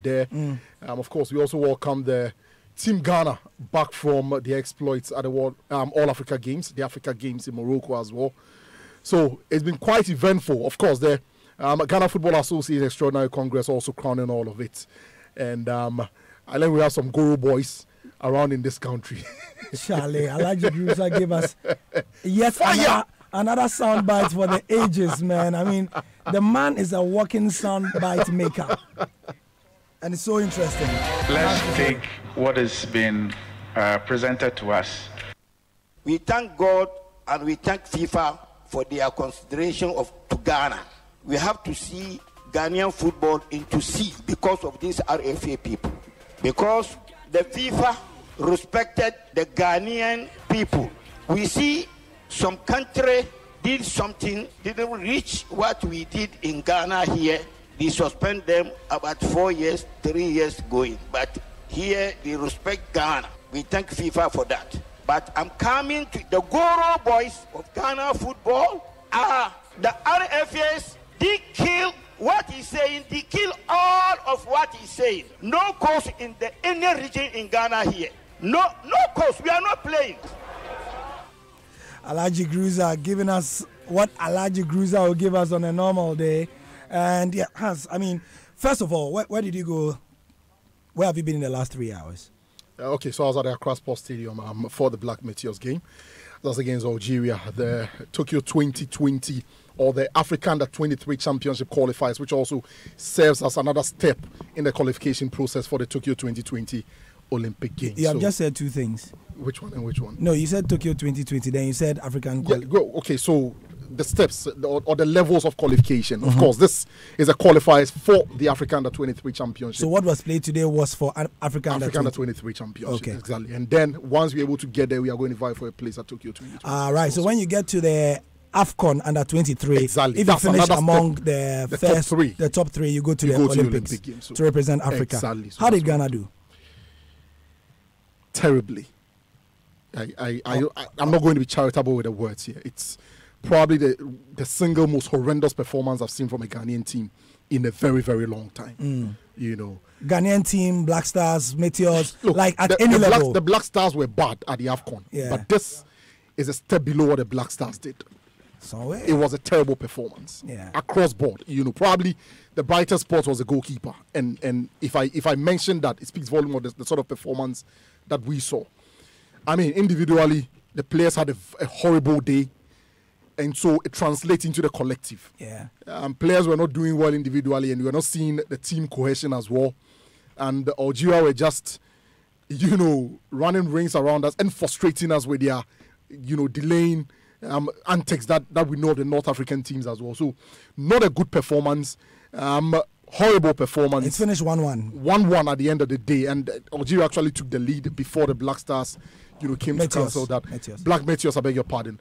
there. Of course, we also welcome the Team Ghana back from the exploits at the World All Africa Games, the Africa Games in Morocco as well. So it's been quite eventful. Of course, the Ghana Football Association Extraordinary Congress also crowning all of it. And I think we have some Guru boys around in this country. Charlie, Alhaji Gruza gave us yet another soundbite for the ages, man. I mean, the man is a walking soundbite maker. And it's so interesting. Let's take what has been presented to us. We thank God and we thank FIFA for their consideration to Ghana. We have to see Ghanaian football into C because of these RFA people. Because the FIFA respected the Ghanaian people. We see some country did something, didn't reach what we did in Ghana here. They suspend them about 4 years, 3 years going. But here they respect Ghana. We thank FIFA for that. But I'm coming to the Goro boys of Ghana football. The RFAs, they kill what he's saying. They kill all of what he's saying. No coach in any region in Ghana here. No coach. We are not playing. Alhaji Gruza giving us what Alhaji Gruza will give us on a normal day. And yeah, Hans, I mean, first of all, where did you go? Where have you been in the last 3 hours? Okay, so I was at the Accra Sports Stadium for the Black Meteors game. That's against Algeria, the Tokyo 2020 or the Africa Under-23 Championship qualifiers, which also serves as another step in the qualification process for the Tokyo 2020 Olympic Games. You have just said two things. Which one and which one? No, you said Tokyo 2020, then you said African. Okay, so the steps or the levels of qualification. Of course, this is a qualifiers for the Africa Under-23 Championship. So what was played today was for Africa Under-23 Championship. Okay. Exactly. And then once we're able to get there, we are going to vie for a place at Tokyo 2020. All right. So when you get to the AFCON Under-23, exactly. If That's you finish among the top three, you go to the Olympics Games, so. to represent Africa. Exactly. So how did Ghana do? Terribly. I'm not going to be charitable with the words here. It's probably the single most horrendous performance I've seen from a Ghanaian team in a very, very long time. You know, Ghanaian team, Black Stars, Meteors, any level. The Black Stars were bad at the AFCON, but this is a step below what the Black Stars did. It was a terrible performance across board. You know, probably the brightest spot was the goalkeeper, and if I mention that, it speaks volume of the sort of performance that we saw. I mean, individually, the players had a horrible day, and so it translates into the collective. Players were not doing well individually, and we were not seeing the team cohesion as well. And Algeria were just, running rings around us and frustrating us with their, delaying antics that we know of the North African teams as well. So, not a good performance. Horrible performance. It's finished 1-1. 1-1 at the end of the day, and Algeria actually took the lead before the Black Stars, came to cancel that. Black Meteors, I beg your pardon,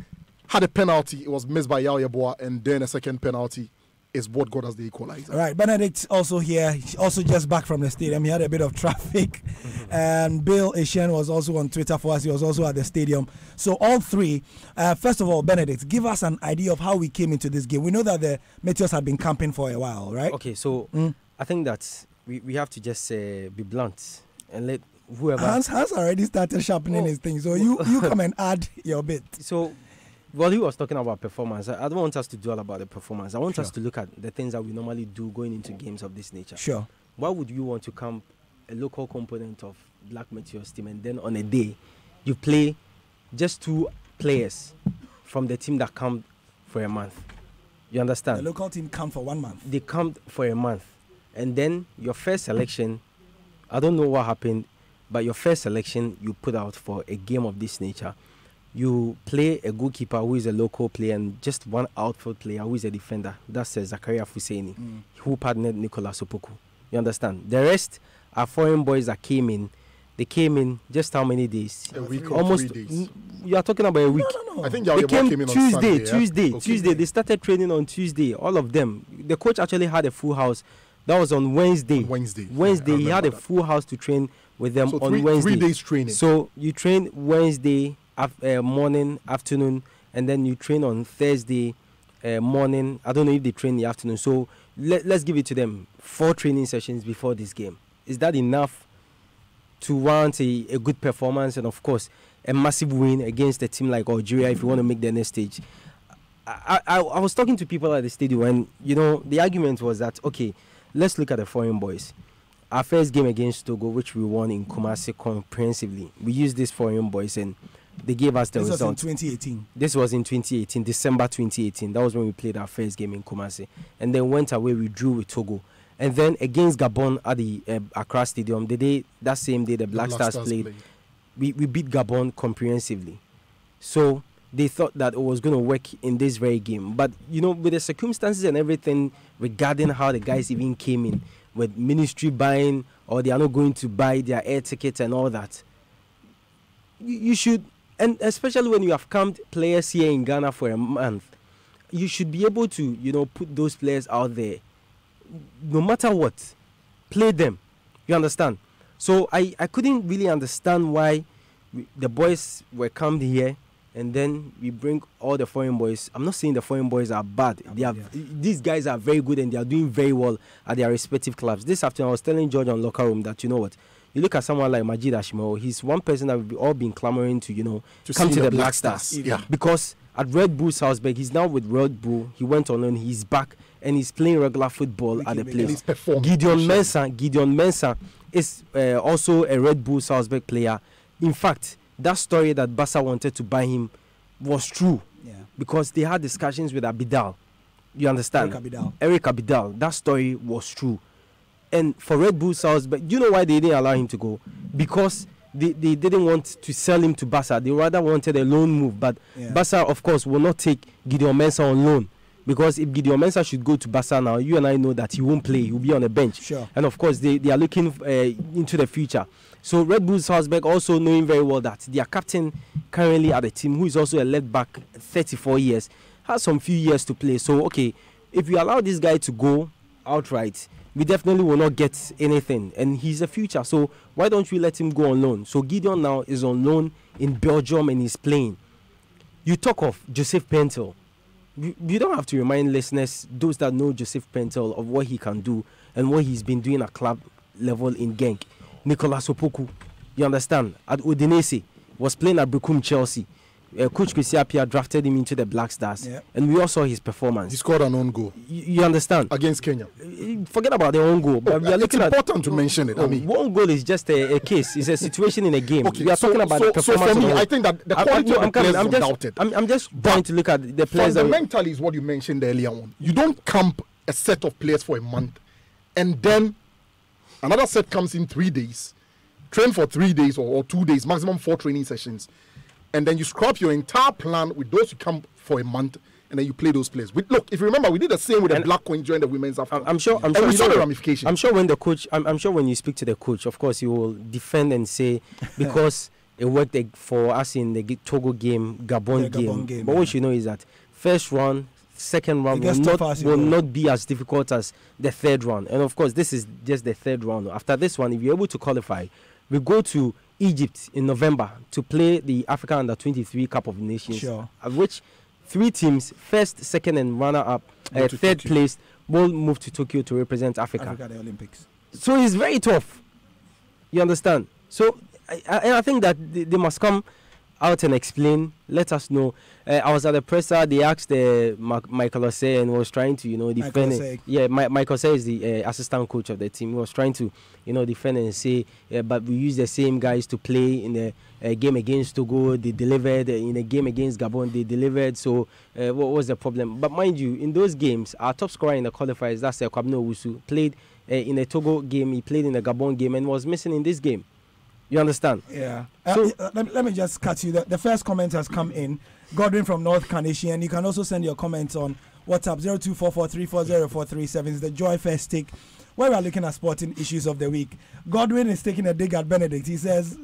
had a penalty. It was missed by Yao Yeboah, and then a second penalty is what got us the equalizer. All right, Benedict also here, also just back from the stadium. He had a bit of traffic, and Bill Eshen was also on Twitter for us. He was also at the stadium. So all three. First of all, Benedict, give us an idea of how we came into this game. We know that the Meteors had been camping for a while, right? Okay, so I think that we have to just be blunt and let whoever. Hans already started sharpening his thing, so you come and add your bit. So. Well, he was talking about performance. I don't want us to dwell about the performance. I want us to look at the things that we normally do going into games of this nature. Sure. Why would you want to camp a local component of Black Meteors team and then on a day you play just 2 players from the team that camped for a month? You understand? The local team camped for 1 month. They camped for a month. And then your first selection, I don't know what happened, but your first selection you put out for a game of this nature. You play a goalkeeper who is a local player and just one outfield player who is a defender. That's Zakaria Fuseni, who partnered Nicolas Opoku. You understand? The rest are foreign boys that came in. They came in just how many days? A week almost, or 3 days. You are talking about a week. No. I think they came in on Tuesday. Sunday, Tuesday. They started training on Tuesday. All of them. The coach actually had a full house. That was on Wednesday. Wednesday, he had a full house to train with them on Wednesday. 3 days training. So you train Wednesday morning, afternoon, and then you train on Thursday morning. I don't know if they train in the afternoon. So let's give it to them 4 training sessions before this game. is that enough to warrant a good performance and, of course, a massive win against a team like Algeria if you want to make the next stage? I was talking to people at the stadium, and, you know, the argument was that, okay, let's look at the foreign boys. Our first game against Togo, which we won in Kumasi comprehensively, we used these foreign boys and they gave us the result. This was in 2018. This was in 2018, December 2018. That was when we played our first game in Kumasi. And then went away, we drew with Togo. And then against Gabon at the Accra Stadium, that same day the Black Stars played, we beat Gabon comprehensively. So they thought that it was going to work in this very game. But, you know, with the circumstances and everything regarding how the guys even came in, with ministry buying, or they are not going to buy their air tickets and all that, you should, and especially when you have camped players here in Ghana for a month, you should be able to, you know, put those players out there. No matter what, play them. You understand? So I couldn't really understand why the boys were camped here and then we bring all the foreign boys. I'm not saying the foreign boys are bad. These guys are very good and they are doing very well at their respective clubs. This afternoon I was telling George on locker room that, you know what, you look at someone like Majid Ashimo, he's one person that we've all been clamoring to, you know, to come to the Black Stars. Yeah. Because at Red Bull Salzburg, he's now with Red Bull. He went on and he's back and he's playing regular football at the place. Gideon Mensah is also a Red Bull Salzburg player. In fact, that story that Barca wanted to buy him was true. Yeah. Because they had discussions with Abidal. You understand? Eric Abidal. That story was true. And for Red Bull Salzburg, do you know why they didn't allow him to go? Because they didn't want to sell him to Barca. They rather wanted a loan move. But Barca, of course, will not take Gideon Mensah on loan. Because if Gideon Mensah should go to Barca now, you and I know that he won't play. He will be on the bench. Sure. And, of course, they are looking into the future. So Red Bull Salzburg also knowing very well that their captain currently at the team, who is also a left back, 34 years, has some few years to play. So, okay, if you allow this guy to go outright, we definitely will not get anything. And he's a future. So why don't we let him go on loan? So Gideon now is on loan in Belgium and he's playing. You talk of Joseph Pentel. You don't have to remind listeners, those that know Joseph Pentel, of what he can do and what he's been doing at club level in Genk. Nicolas Opoku, you understand, at Udinese, was playing at Bochum Chelsea. Coach Kwesi Appiah drafted him into the Black Stars, and we all saw his performance. He scored an own goal. You understand? Against Kenya. Forget about the own goal. But we are looking important to mention it. I mean, one goal is just a case. It's a situation in a game. Okay, we are talking about the performance. So for me, I think that the quality of the players is undoubted. I'm just trying to look at the players. Fundamentally is what you mentioned earlier on. You don't camp a set of players for a month, and then another set comes in 3 days, train for 3 days or 2 days, maximum 4 training sessions. And then you scrap your entire plan with those who come for a month, and then you play those players. Look, if you remember, we did the same with the Black Queen during the women's Africa. I'm sure we saw the ramifications. I'm sure when the coach, I'm sure when you speak to the coach, of course, he will defend and say because it worked for us in the Togo game, Gabon game. But what you know is that first round, second round will not be as difficult as the third round. And of course, this is just the third round. After this one, if you're able to qualify, we go to Egypt in November to play the Africa Under-23 Cup of Nations, of which 3 teams, first, second, and runner-up, third place, will move to Tokyo to represent Africa at the Olympics. So it's very tough. You understand? So I think that they must come out and explain, let us know. I was at the presser, they asked Michael Osei and was trying to, defend it. Yeah, Michael Osei is the assistant coach of the team. He was trying to, defend and say, but we use the same guys to play in the game against Togo. They delivered. In the game against Gabon, they delivered. So what was the problem? But mind you, in those games, our top scorer in the qualifiers, that's Kwabena Owusu, played in the Togo game. He played in the Gabon game and was missing in this game. You understand? Yeah. So let me just cut you. The first comment has come in. Godwin from North Carnation. You can also send your comments on WhatsApp 0244340437. It's the Joy Fest Take, where we are looking at sporting issues of the week. Godwin is taking a dig at Benedict. He says,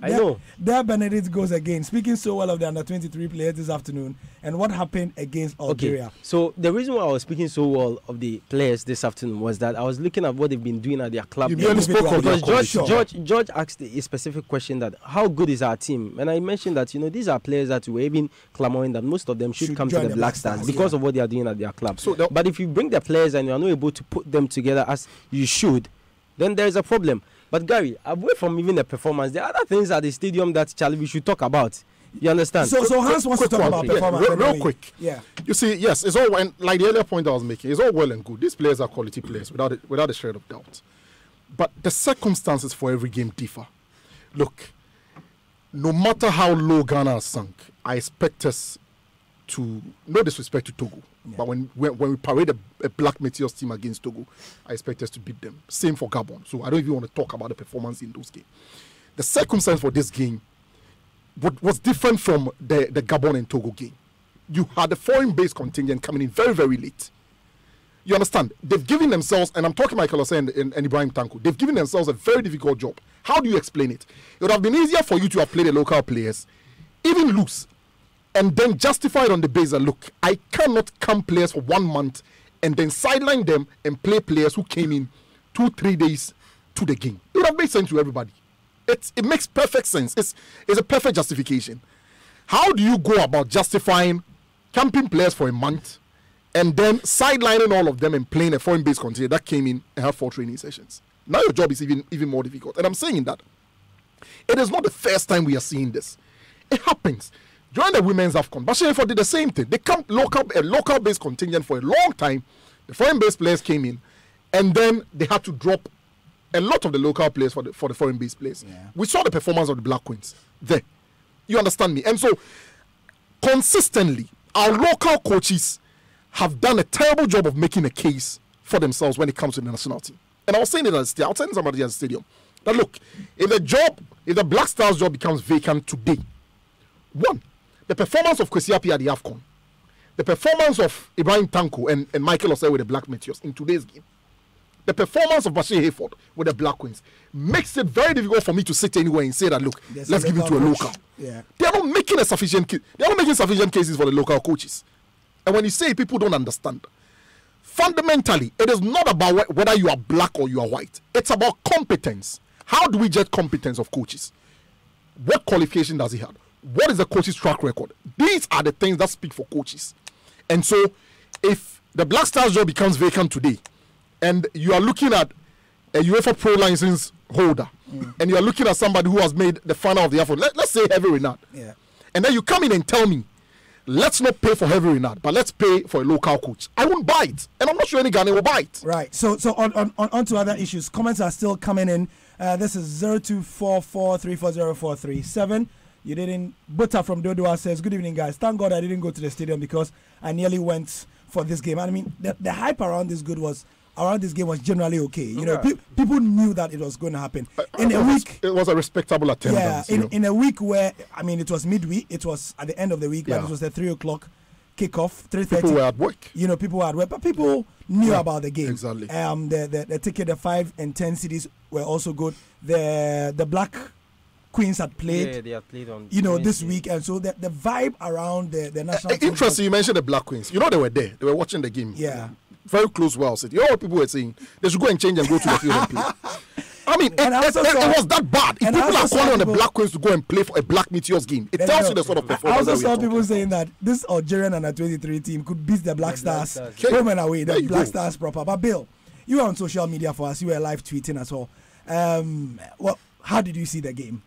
there Benedict goes again, speaking so well of the under-23 players this afternoon and what happened against Algeria. Okay. So the reason why I was speaking so well of the players this afternoon was that I was looking at what they've been doing at their club. George asked a specific question that how good is our team? And I mentioned that, these are players that were even clamoring that most of them should come to the Black Stars because of what they are doing at their club. But if you bring the players and you are not able to put them together as you should, then there is a problem. But Gary, away from even the performance, there are other things at the stadium that Charlie we should talk about. You understand? So Hans wants to talk about performance. Real quick. Yeah. You see, yes, it's all, and like the earlier point I was making, it's all well and good. These players are quality players without a shred of doubt. But the circumstances for every game differ. Look, no matter how low Ghana has sunk, I expect us to, no disrespect to Togo, but when we parade a Black Meteors team against Togo, I expect us to beat them. Same for Gabon. So I don't even want to talk about the performance in those games. The circumstance for this game was different from the Gabon and Togo game. You had a foreign-based contingent coming in very, very late. You understand? They've given themselves, and I'm talking Michael Osei and Ibrahim Tanko, they've given themselves a very difficult job. How do you explain it? It would have been easier for you to have played the local players, even lose, and then justify it on the basis that, look, I cannot come players for 1 month and then sideline them and play players who came in 2-3 days to the game. It would have made sense to everybody. It makes perfect sense. It's a perfect justification. How do you go about justifying camping players for a month and then sidelining all of them and playing a foreign-based contingent that came in and have 4 training sessions? Now your job is even more difficult. And I'm saying that it is not the first time we are seeing this. It happens. During the women's AFCON, Bashir Hayford did the same thing. They camped a local-based contingent for a long time. The foreign-based players came in, and then they had to drop a lot of the local players for the foreign-based players. Yeah. We saw the performance of the Black Queens there. You understand me? And so, consistently, our local coaches have done a terrible job of making a case for themselves when it comes to the national team. And I was saying it at the I was telling somebody at the stadium that, look, if the Black Stars job becomes vacant today, one, the performance of Kwesi Appiah at the AFCON, the performance of Ibrahim Tanko and Michael Osei with the Black Meteors in today's game, the performance of Bashir Hayford with the Black Queens makes it very difficult for me to sit anywhere and say that, look, let's give it to a local. Yeah. They are not making sufficient cases for the local coaches. And when you say people don't understand, fundamentally, it is not about whether you are black or you are white. It's about competence. How do we judge competence of coaches? What qualification does he have? What is the coach's track record? These are the things that speak for coaches. And so, if the Black Stars job becomes vacant today, and you are looking at a UEFA Pro license holder, and you are looking at somebody who has made the final of the AFCON, let's say Hervé Renard, and then you come in and tell me, let's not pay for Hervé Renard, but let's pay for a local coach. I won't buy it, and I'm not sure any Ghanaian will buy it. Right. So on to other issues. Comments are still coming in. This is 0244340437. You didn't. Buta from Dodua says, "Good evening, guys. Thank God I didn't go to the stadium because I nearly went for this game. I mean, the hype around this game was generally okay. You know, people knew that it was going to happen. In a week, it was a respectable attendance. Yeah, in a week where, I mean, it was midweek. It was at the end of the week, but it was a 3 o'clock kickoff. 3:30. People were at work. You know, people were at work, but people knew about the game. Exactly. The ticket, the 5 and 10 cities were also good. The Black Queens had played. Yeah, they had played on. You know, this week, and so the vibe around the national. Interesting. You mentioned the Black Queens. You know, they were there. They were watching the game. Yeah. Very close Wales City. You know what people were saying? They should go and change and go to the field and play. I mean, it was that bad. If people are calling on the Black Queens to go and play for a Black Meteors game, it tells you the sort of performance. I also saw people saying that this Algerian under 23 team could beat the Black Stars home and away. The Black Stars proper. But Bill, you were on social media for us. You were live tweeting as well. Well, how did you see the game?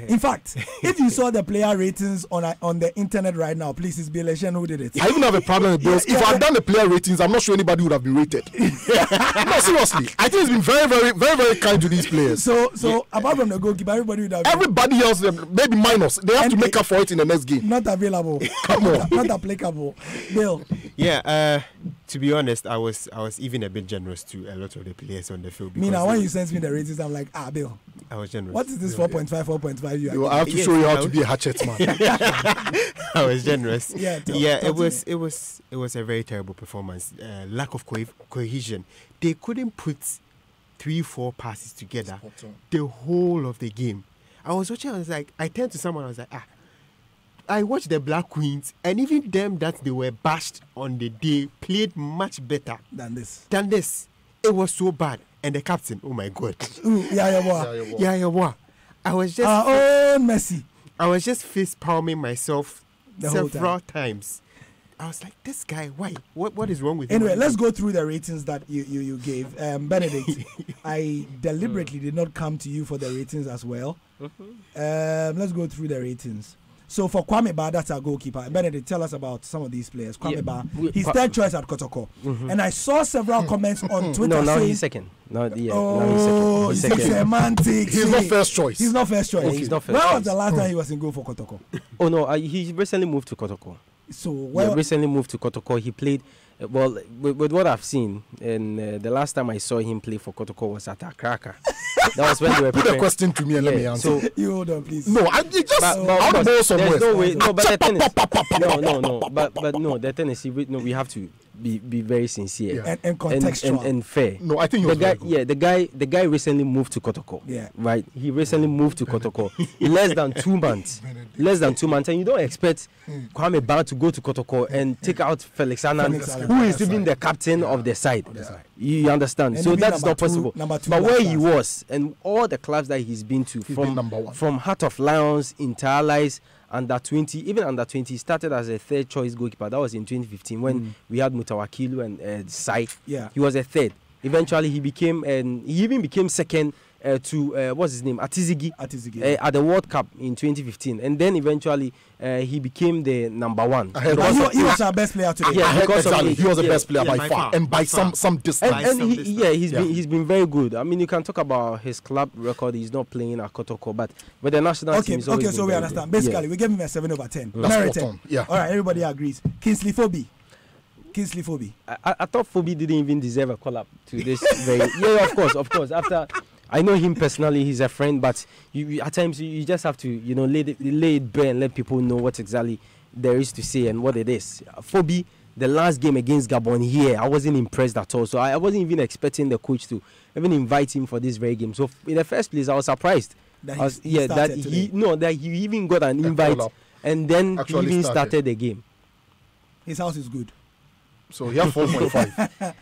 In fact, if you saw the player ratings on the internet right now, please, it's Bill Eshen who did it. I even have a problem with those. If I had done the player ratings, I'm not sure anybody would have been rated. No, seriously. I think it's been very, very, very, very kind to these players. So apart from the goalkeeper, everybody would have been. Everybody else, maybe minus. They have to make up for it in the next game. Not available. Come on. Not applicable. Bill. Yeah, to be honest, I was even a bit generous to a lot of the players on the field. Me now, when you sent me the ratings, I'm like, Bill. I was generous. What is this 4.5, 4.5? I have to show you how to be a hatchet man. I was generous. It was a very terrible performance. Lack of cohesion. They couldn't put 3-4 passes together the whole of the game. I was watching. I was like, I turned to someone. I was like, I watched the Black Queens, and even them that they were bashed on the day played much better than this. It was so bad. And the captain, oh my God. Yeah. I was just Messi. I was just fist palming myself several times. I was like, this guy, why? What is wrong with him? Anyway, let's go through the ratings that you gave. Benedict, I deliberately did not come to you for the ratings as well. Let's go through the ratings. So for Kwame Ba, that's our goalkeeper. Benedict, tell us about some of these players. Kwame Ba, he's third choice at Kotoko. And I saw several comments on Twitter No, now saying, he's second. now he's semantics. He's not first choice. He's not first choice. Okay. He's not first When choice. was the last time he was in goal for Kotoko? Oh no, he recently moved to Kotoko. So Recently moved to Kotoko. He played. Well, with what I've seen, and the last time I saw him play for Kotoko was at Akraka. That was when they were Put preparing. a question to me and let me answer. So you hold on, please. No, I just I'll but go somewhere. there's no way. No, but the thing is, no. But no, the thing is, we have to be very sincere and contextual and fair. No, I think the guy. Yeah, the guy recently moved to Kotoko. Yeah. Right. He recently moved to Kotoko. Less than 2 months. And you don't expect Kwame Ba to go to Kotoko and take out Felix Annan, who is even the captain of the side. You understand? And so even that's not two, possible. but where he was and all the clubs that he's been to, been number one. from Heart of Lions, Inter Allies, under 20, even under 20, he started as a third choice goalkeeper. That was in 2015 when we had Mutawakilu and Sai. Yeah. He was a third. Eventually, he even became second to what's his name, Atizigi, at the World Cup in 2015, and then eventually he became the number one. He was our best player today. Yeah, because exactly. He was the best player by by far, far. and by some distance. And he's been very good. I mean, you can talk about his club record. He's not playing at Kotoko, but with the national team, Okay, so we understand. Basically, we gave him a 7/10. That's Merited. spot on, yeah. All right, everybody agrees. Kingsley Phoebe. I thought Phoebe didn't even deserve a call up to this very. Yeah, of course. After I know him personally, he's a friend, but you at times you just have to lay it bare and let people know what exactly there is to say and what it is. Phoebe, the last game against Gabon here, I wasn't impressed at all. So I wasn't even expecting the coach to even invite him for this very game. So in the first place, I was surprised. That he even got an invite and then he even started the game. His house is good. So he had 4.5.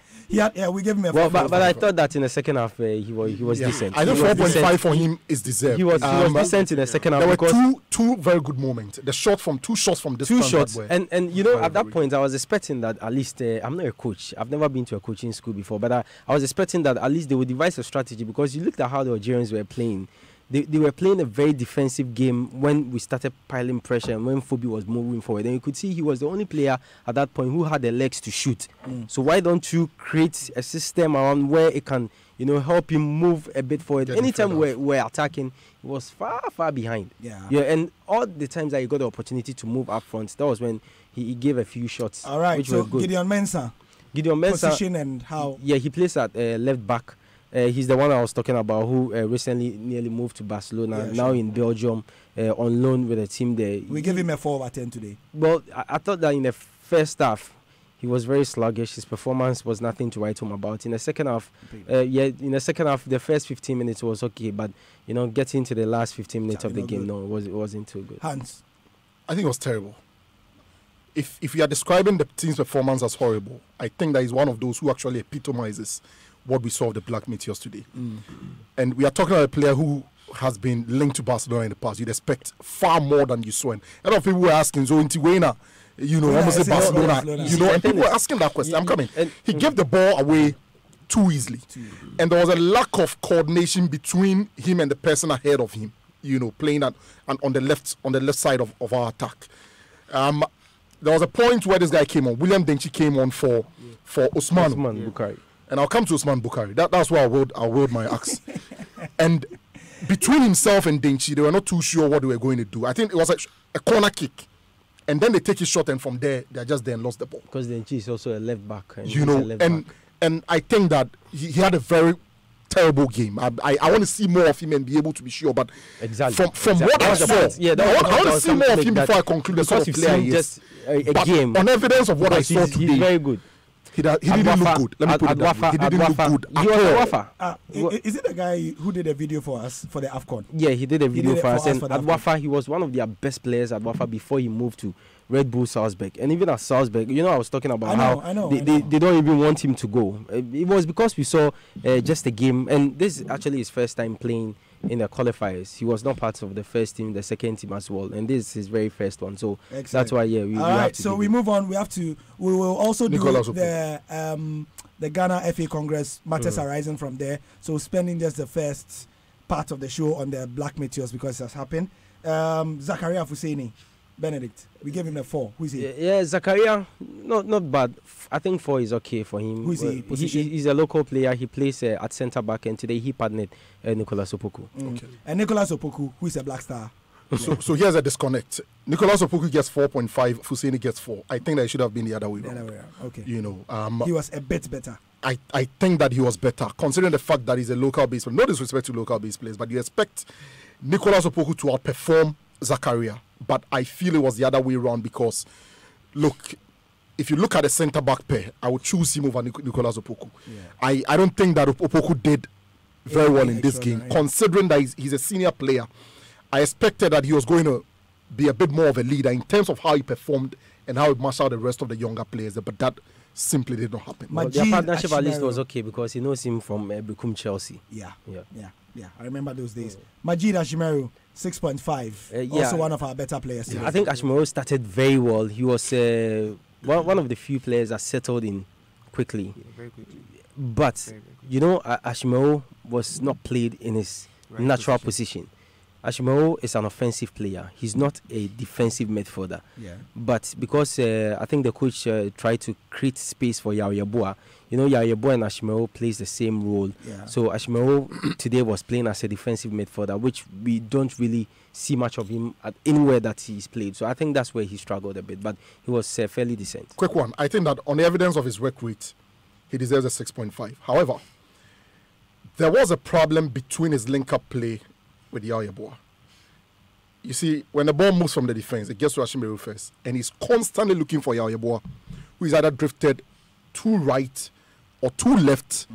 We gave him a 4.5. But I thought that in the second half he was decent. I think 4.5 for him is deserved. He was decent in the second half. There were two very good moments. The shot from two shots from distance. Two shots, and you know at that point I was expecting that at least I'm not a coach. I've never been to a coaching school before, but I was expecting that at least they would devise a strategy because you looked at how the Algerians were playing. They were playing a very defensive game when we started piling pressure and when Phoebe was moving forward. And you could see he was the only player at that point who had the legs to shoot. So why don't you create a system around where it can, help him move a bit forward? Anytime we're attacking, he was far, far behind. Yeah, and all the times that he got the opportunity to move up front, that was when he gave a few shots. All right, which so were good. Gideon Mensah, position and how? Yeah, he plays at left back. He's the one I was talking about who recently nearly moved to Barcelona, now in Belgium, on loan with a team there. We gave him a 4/10 today. Well, I thought that in the first half, he was very sluggish. His performance was nothing to write home about. In the second half, the first 15 minutes was okay, but, getting to the last 15 minutes of the game, it wasn't too good. Hans? I think it was terrible. If you are describing the team's performance as horrible, I think that he's one of those who actually epitomizes what we saw of the Black Meteors today. And we are talking about a player who has been linked to Barcelona in the past. You'd expect far more than you saw. And a lot of people were asking, so in Tijuana, almost Barcelona. And people were asking that question. I'm coming. He gave the ball away too easily. And there was a lack of coordination between him and the person ahead of him, playing on the left side of our attack. There was a point where this guy came on. William Denchi came on for Ousmane Bukari. And I'll come to Ousmane Bukari. That's why I wield my axe. And between himself and Denchi, they were not too sure what they were going to do. I think it was a corner kick. And then they take his shot, and from there, they're just there and lost the ball. Because Denchi is also a left back. And I think that he had a very terrible game. I want to see more of him and be able to be sure. But from what I saw, I want to see more of him before I conclude the sort of player he is. But game. On evidence of what I saw today, he's very good. He didn't look good. Let me put it that way. He didn't look good at all. Is it the guy who did a video for us for the AFCON? Yeah, he did a video for us. And at Wafa, he was one of their best players at Wafa before he moved to Red Bull Salzburg. And even at Salzburg, I was talking about how they don't even want him to go. It was because we saw just a game. And this is actually his first time playing in the qualifiers. He was not part of the first team, the second team as well, and this is his very first one. So that's why, we have to. So we move on. We will also do the Ghana FA Congress matters arising from there. So spending just the first part of the show on the Black Meteors because it has happened. Zakaria Fuseni, Benedict, we gave him a 4. Who is he? Yeah, Zakaria, not bad. I think 4 is okay for him. Who is he? He's a local player. He plays at centre back, and today he partnered Nicolas Opoku. Okay. And Nicolas Opoku, who is a Black Star. So here's a disconnect. Nicolas Opoku gets 4.5, Fuseni gets 4. I think that it should have been the other way around. Okay. You know, he was a bit better. I think that he was better, considering the fact that he's a local based player. No disrespect to local based players, but you expect Nicolas Opoku to outperform Zakaria. But I feel it was the other way around because, look, if you look at the centre back pair, I would choose him over Nicolas Opoku. Yeah. I don't think that Opoku did very well in this game, considering that he's a senior player. I expected that he was going to be a bit more of a leader in terms of how he performed and how he matched out the rest of the younger players, but that simply did not happen. Well, their partnership at least was okay because he knows him from Bekum Chelsea. Yeah. I remember those days. Majid Ashimeru, 6.5. Also one of our better players. I think Ashimeru started very well. He was one of the few players that settled in quickly. Very quickly. But, Ashimeru was not played in his natural position. Ashimeru is an offensive player. He's not a defensive midfielder. Yeah. But because I think the coach tried to create space for Yaoyeboah, Yaoyeboah and Ashimeru plays the same role. Yeah. So Ashimeru today was playing as a defensive midfielder, which we don't really see much of him at anywhere that he's played. So I think that's where he struggled a bit, but he was fairly decent. Quick one. I think that on the evidence of his work rate, he deserves a 6.5. However, there was a problem between his link-up play with Yaoyeboah. You see, when the ball moves from the defense, it gets to Ashimeru first, and he's constantly looking for Yaoyeboah, who is either drifted too right or too left,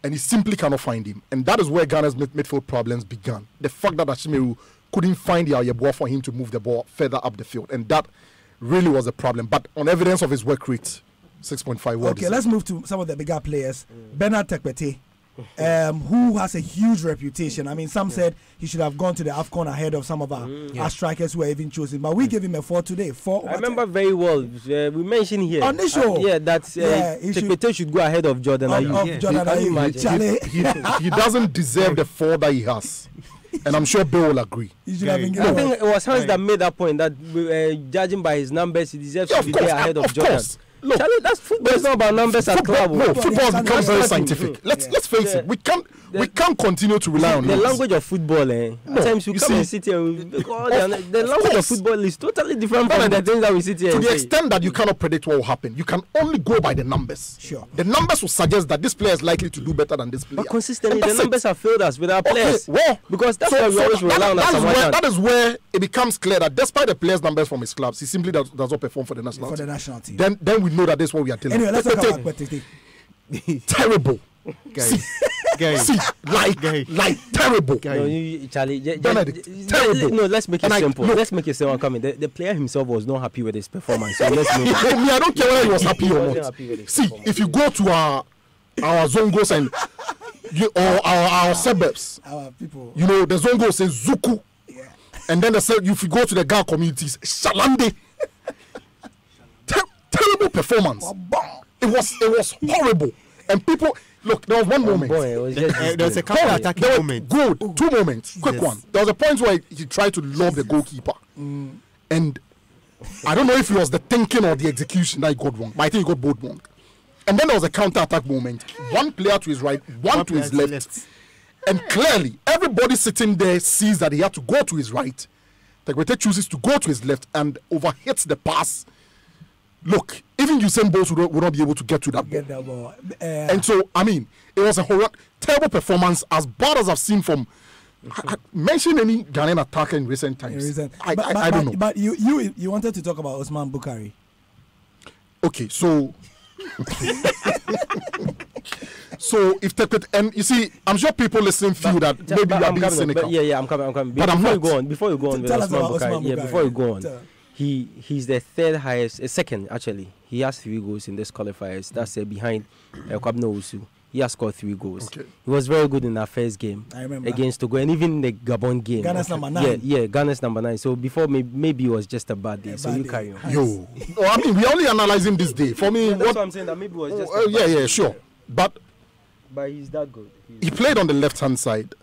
and he simply cannot find him. And that is where Ghana's midfield problems began. The fact that Ashimeru couldn't find Yaoyeboah for him to move the ball further up the field, and that really was a problem. But on evidence of his work rate, 6.5. Okay, let's move to some of the bigger players. Bernard Tekpete. Who has a huge reputation. I mean, some said he should have gone to the AFCON ahead of some of our strikers who were even chosen. But we gave him a 4 today. 4. I remember very well. We mentioned here on this show. That Tekpete should go ahead of Jordan Ayew. He doesn't deserve the 4 that he has. And I'm sure Bill will agree. I think it was Hans that made that point that judging by his numbers, he deserves to be there ahead of Jordan. Look, Charlie, that's football. It's not about numbers at club. No, football becomes very scientific. Let's face it. We can't continue to rely on the language of football. At times you come and sit here. The language of football is totally different from the things that we sit here. To the extent that you cannot predict what will happen, you can only go by the numbers. Sure. The numbers will suggest that this player is likely to do better than this player. But consistently, the numbers have failed us with our players. Well, because that's why we always rely on that is where it becomes clear that despite the players' numbers from his clubs, he simply does not perform for the national team. Then we know that this is what we are telling. Anyway, let's talk about Petite. Terrible. Guys. Like terrible. No, Charlie, terrible. No, let's make it simple. Let's make it simple. Coming. The player himself was not happy with his performance. So let's make it. I don't care whether he was happy or not. See, if you go to our Zongos and our suburbs, our people, the Zongo says Zuku, and then if you go to the Ga communities, Shalande. Terrible performance. It was horrible. And people, look, there was one moment. There was a counter-attacking moment. Good. 2 moments. Quick one. There was a point where he tried to lob the goalkeeper. And I don't know if it was the thinking or the execution that he got wrong, but I think he got both wrong. And then there was a counter-attack moment. One player to his right, one to his left. And clearly, everybody sitting there sees that he had to go to his right. Tekpete chooses to go to his left and overhits the pass. Look, even Usain Bolt would not be able to get to that ball. And so, I mean, it was a terrible performance, as bad as I've seen from. Mention any Ghanaian attacker in recent times. I don't know. But you wanted to talk about Osman Bukhari. Okay, so. So if Tekpete, and you see, I'm sure people listening feel that maybe you are being cynical. I'm coming. But I'm not. Before you go on with Osman Bukhari. Yeah, before you go on. He's the third highest, second actually. He has 3 goals in this qualifiers. That's behind Kwabena Owusu. he has scored 3 goals. Okay. He was very good in that first game against Togo, and even in the Gabon game. Ghana's number 9. Yeah, Ghana's number 9. So before maybe it was just a bad day. So you carry on. Yo, I mean, we're only analyzing this day. For me, that's what I'm saying. That maybe it was just. A bad day. Sure. But he's that good. He played on the left-hand side,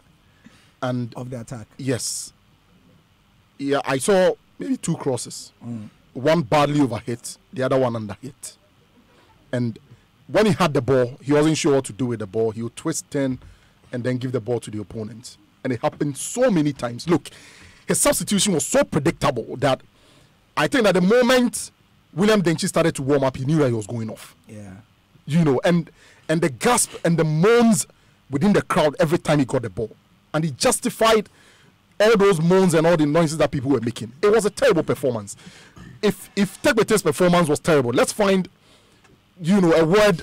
and of the attack. Yes. Yeah, I saw maybe 2 crosses. One badly overhit, the other one underhit. And when he had the ball, he wasn't sure what to do with the ball. He would twist, turn, and then give the ball to the opponent. And it happened so many times. Look, his substitution was so predictable that I think that the moment William Denchi started to warm up, he knew that he was going off. Yeah. You know, and the gasp and the moans within the crowd every time he got the ball. And he justified all those moans and all the noises that people were making. It was a terrible performance. If Tekbete's performance was terrible, let's find, a word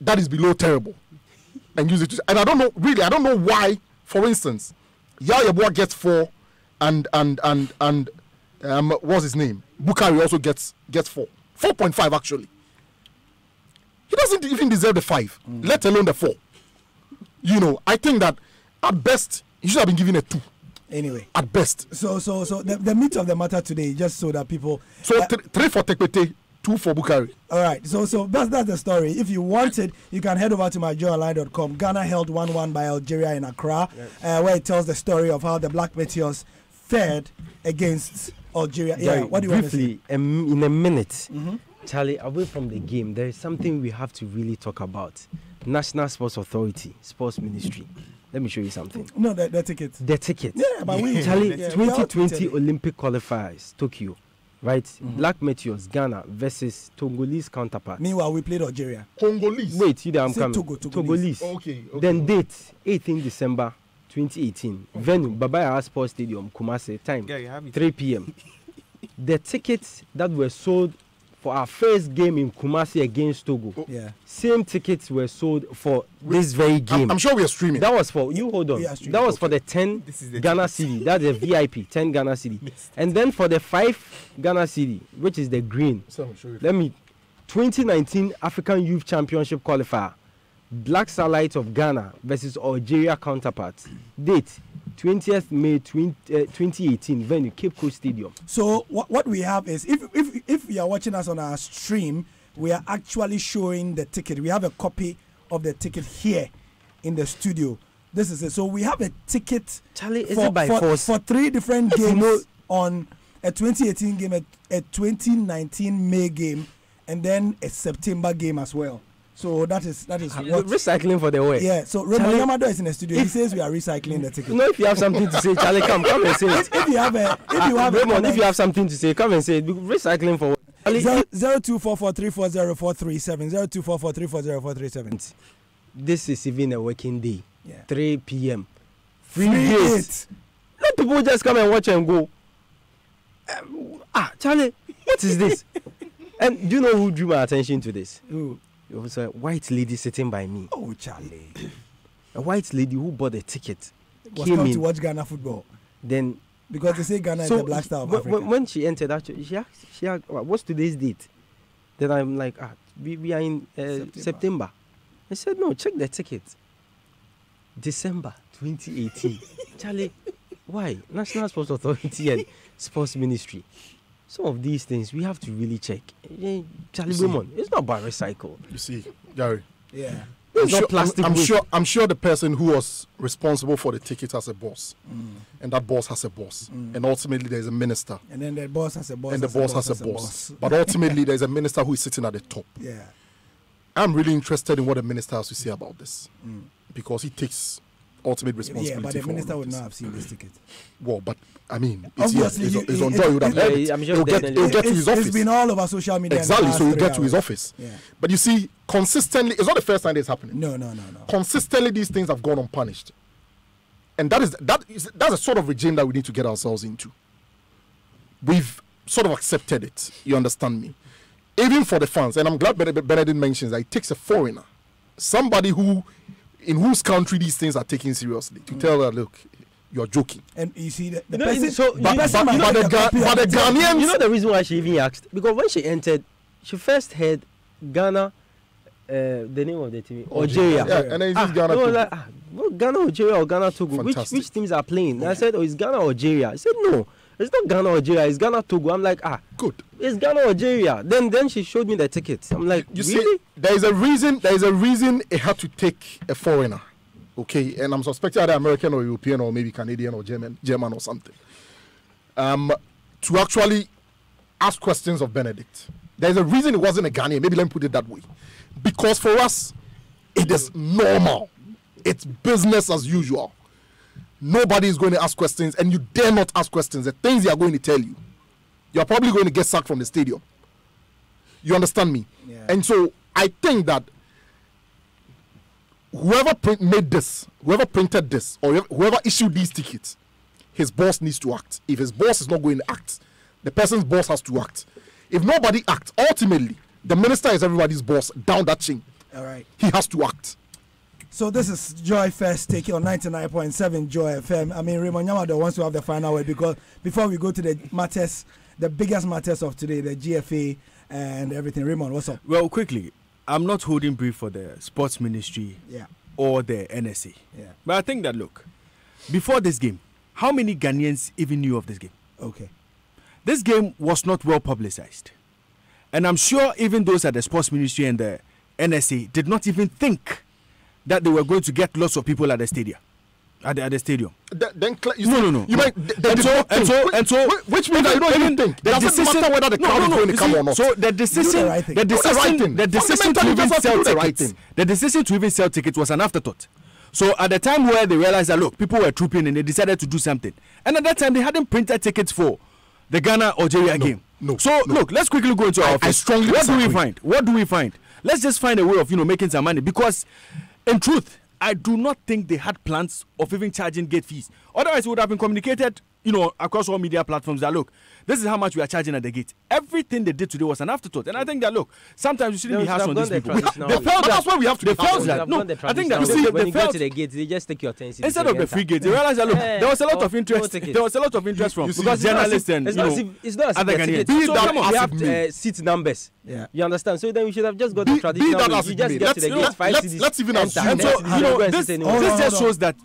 that is below terrible and use it. And I don't know why, for instance, Yaya Boa gets 4 and what's his name? Bukari also gets 4. 4.5 actually. He doesn't even deserve the 5, let alone the 4. I think that at best he should have been given a 2. Anyway, at best. So the meat of the matter today, just so that people. So 3 for Tekpete, 2 for Bukari. All right. So that's the story. If you want it, you can head over to myjoyonline.com. Ghana held 1-1 by Algeria in Accra, where it tells the story of how the Black Meteors fared against Algeria. Yeah. What do you want to say? In a minute, Charlie, away from the game, there is something we have to really talk about. National Sports Authority, Sports Ministry. Let me show you something. No, the ticket. The ticket. Yeah, but Charlie, 2020 Olympic qualifiers, Tokyo, right? Black Meteors, Ghana versus Togolese counterpart. Meanwhile, we played Algeria. Congolese. Wait, I'm coming. Togolese. Okay. Then date, 18 December 2018. Venue, Babaya Sports Stadium, Kumasi. Time, 3 p.m. The tickets that were sold for our first game in Kumasi against Togo. Same tickets were sold for this very game. I'm sure we are streaming. That was for hold on. That was for the 10 Ghana cedi. That's the VIP 10 Ghana cedi. And then for the 5 Ghana cedi, which is the green. 2019 African Youth Championship qualifier. Black Starlight of Ghana versus Algeria counterparts. Date 20th May 2018, venue Cape Coast Stadium. So what we have is, if you are watching us on our stream, we are actually showing the ticket. We have a copy of the ticket here in the studio. This is it. So we have a ticket, Charlie, is it by force? For 3 different games on a 2018 game, a 2019 May game, and then a September game as well. So that is what recycling for the way. Yeah. So Raymond Yamado is in the studio. He says we are recycling the ticket. If you have something to say, Charlie, come and say it. If you have something to say, come and say it. Recycling for what? 0244340437. 0244340437. This is even a working day. 3 p.m. Free days. Let people just come and watch and go. Charlie, what is this? And do you know who drew my attention to this? Who? It was a white lady sitting by me. Oh, Charlie. A white lady who bought a ticket. Came in to watch Ghana football. Then, because they say Ghana is the black star of Africa. When she entered, actually, she asked, what's today's date? Then I'm like, we are in September. I said, no, check the ticket. December 2018. Charlie, why? National Sports Authority and Sports Ministry. Some of these things we have to really check. Charlie Raymond, it's not about recycle. You see, Gary. Yeah. I'm sure the person who was responsible for the ticket has a boss, and that boss has a boss, and ultimately there's a minister, and then the boss has a boss, and the boss has a boss. But ultimately there's a minister who is sitting at the top. Yeah. I'm really interested in what the minister has to say about this, because he takes ultimate responsibility. Yeah, but the minister would not have seen this ticket. Well, but I mean, it's on Joy. Would have heard it. He'll get to his office. It's been all over social media. Exactly, so he'll get to his office. Yeah. But you see, consistently, it's not the first time this is happening. No. Consistently, these things have gone unpunished, and that's a sort of regime that we need to get ourselves into. We've sort of accepted it. You understand me? Even for the fans, and I'm glad Benedict mentions that it takes a foreigner, somebody in whose country these things are taken seriously, to tell her, look, you're joking. And you see the person. But the Ghanaians. You know the reason why she even asked? Because when she entered, she first heard Ghana the name of the team? Algeria. Yeah, and then it's Ghana. Ghana, Algeria, or Ghana, Togo. Which teams are playing? And I said, it's Ghana, Algeria. I said, no, it's not Ghana, Algeria. It's Ghana, Togo. I'm like, good. It's Ghana, Algeria. Then she showed me the tickets. I'm like, you really? See, there is a reason it had to take a foreigner. Okay, and I'm suspecting either American or European or maybe Canadian or German or something. To actually ask questions of Benedict. There's a reason it wasn't a Ghanaian. Maybe let me put it that way. Because for us, it is normal. It's business as usual. Nobody is going to ask questions, and you dare not ask questions. The things they are going to tell you, you're probably going to get sacked from the stadium. You understand me? Yeah. And so I think that whoever printed this, or whoever issued these tickets, his boss needs to act. If his boss is not going to act, the person's boss has to act. If nobody acts, ultimately, the minister is everybody's boss down that chain. All right. He has to act. So this is Joy First Take on 99.7 Joy FM. I mean, Raymond Yamado wants to have the final word, because before we go to the matters, the biggest matters of today, the GFA and everything. Raymond, what's up? Well, quickly, I'm not holding brief for the sports ministry or the NSA. Yeah. But I think that, look, before this game, how many Ghanaians even knew of this game? Okay. This game was not well publicized. And I'm sure even those at the sports ministry and the NSA did not even think that they were going to get lots of people at the stadium. At the stadium. No. You might, and so which means that you don't even think. It doesn't matter whether the crowd is going to come or not. So the decision to even sell tickets was an afterthought. So at the time where they realized that, look, people were trooping and they decided to do something. And at that time, they hadn't printed tickets for the Ghana-Algeria game. Look, let's quickly go into our office. What do we find? Let's just find a way of, making some money. Because, in truth, I do not think they had plans of even charging gate fees. Otherwise, it would have been communicated, across all media platforms that, look, this is how much we are charging at the gate. Everything they did today was an afterthought. And I think that, look, sometimes you shouldn't be harsh on these people. They felt that. That's why we have to be harsh on that. No, I think that, when you go to the gate, they just take your 10 cedis. Instead of the free gate, they realized that, look, there was a lot of interest. There was a lot of interest from journalists and, it's not other Ghanaians. We have seat numbers. Yeah. You understand? So then we should have just got the traditional way. You just get to the gate, 5 cedis. Let's even assume. This just shows that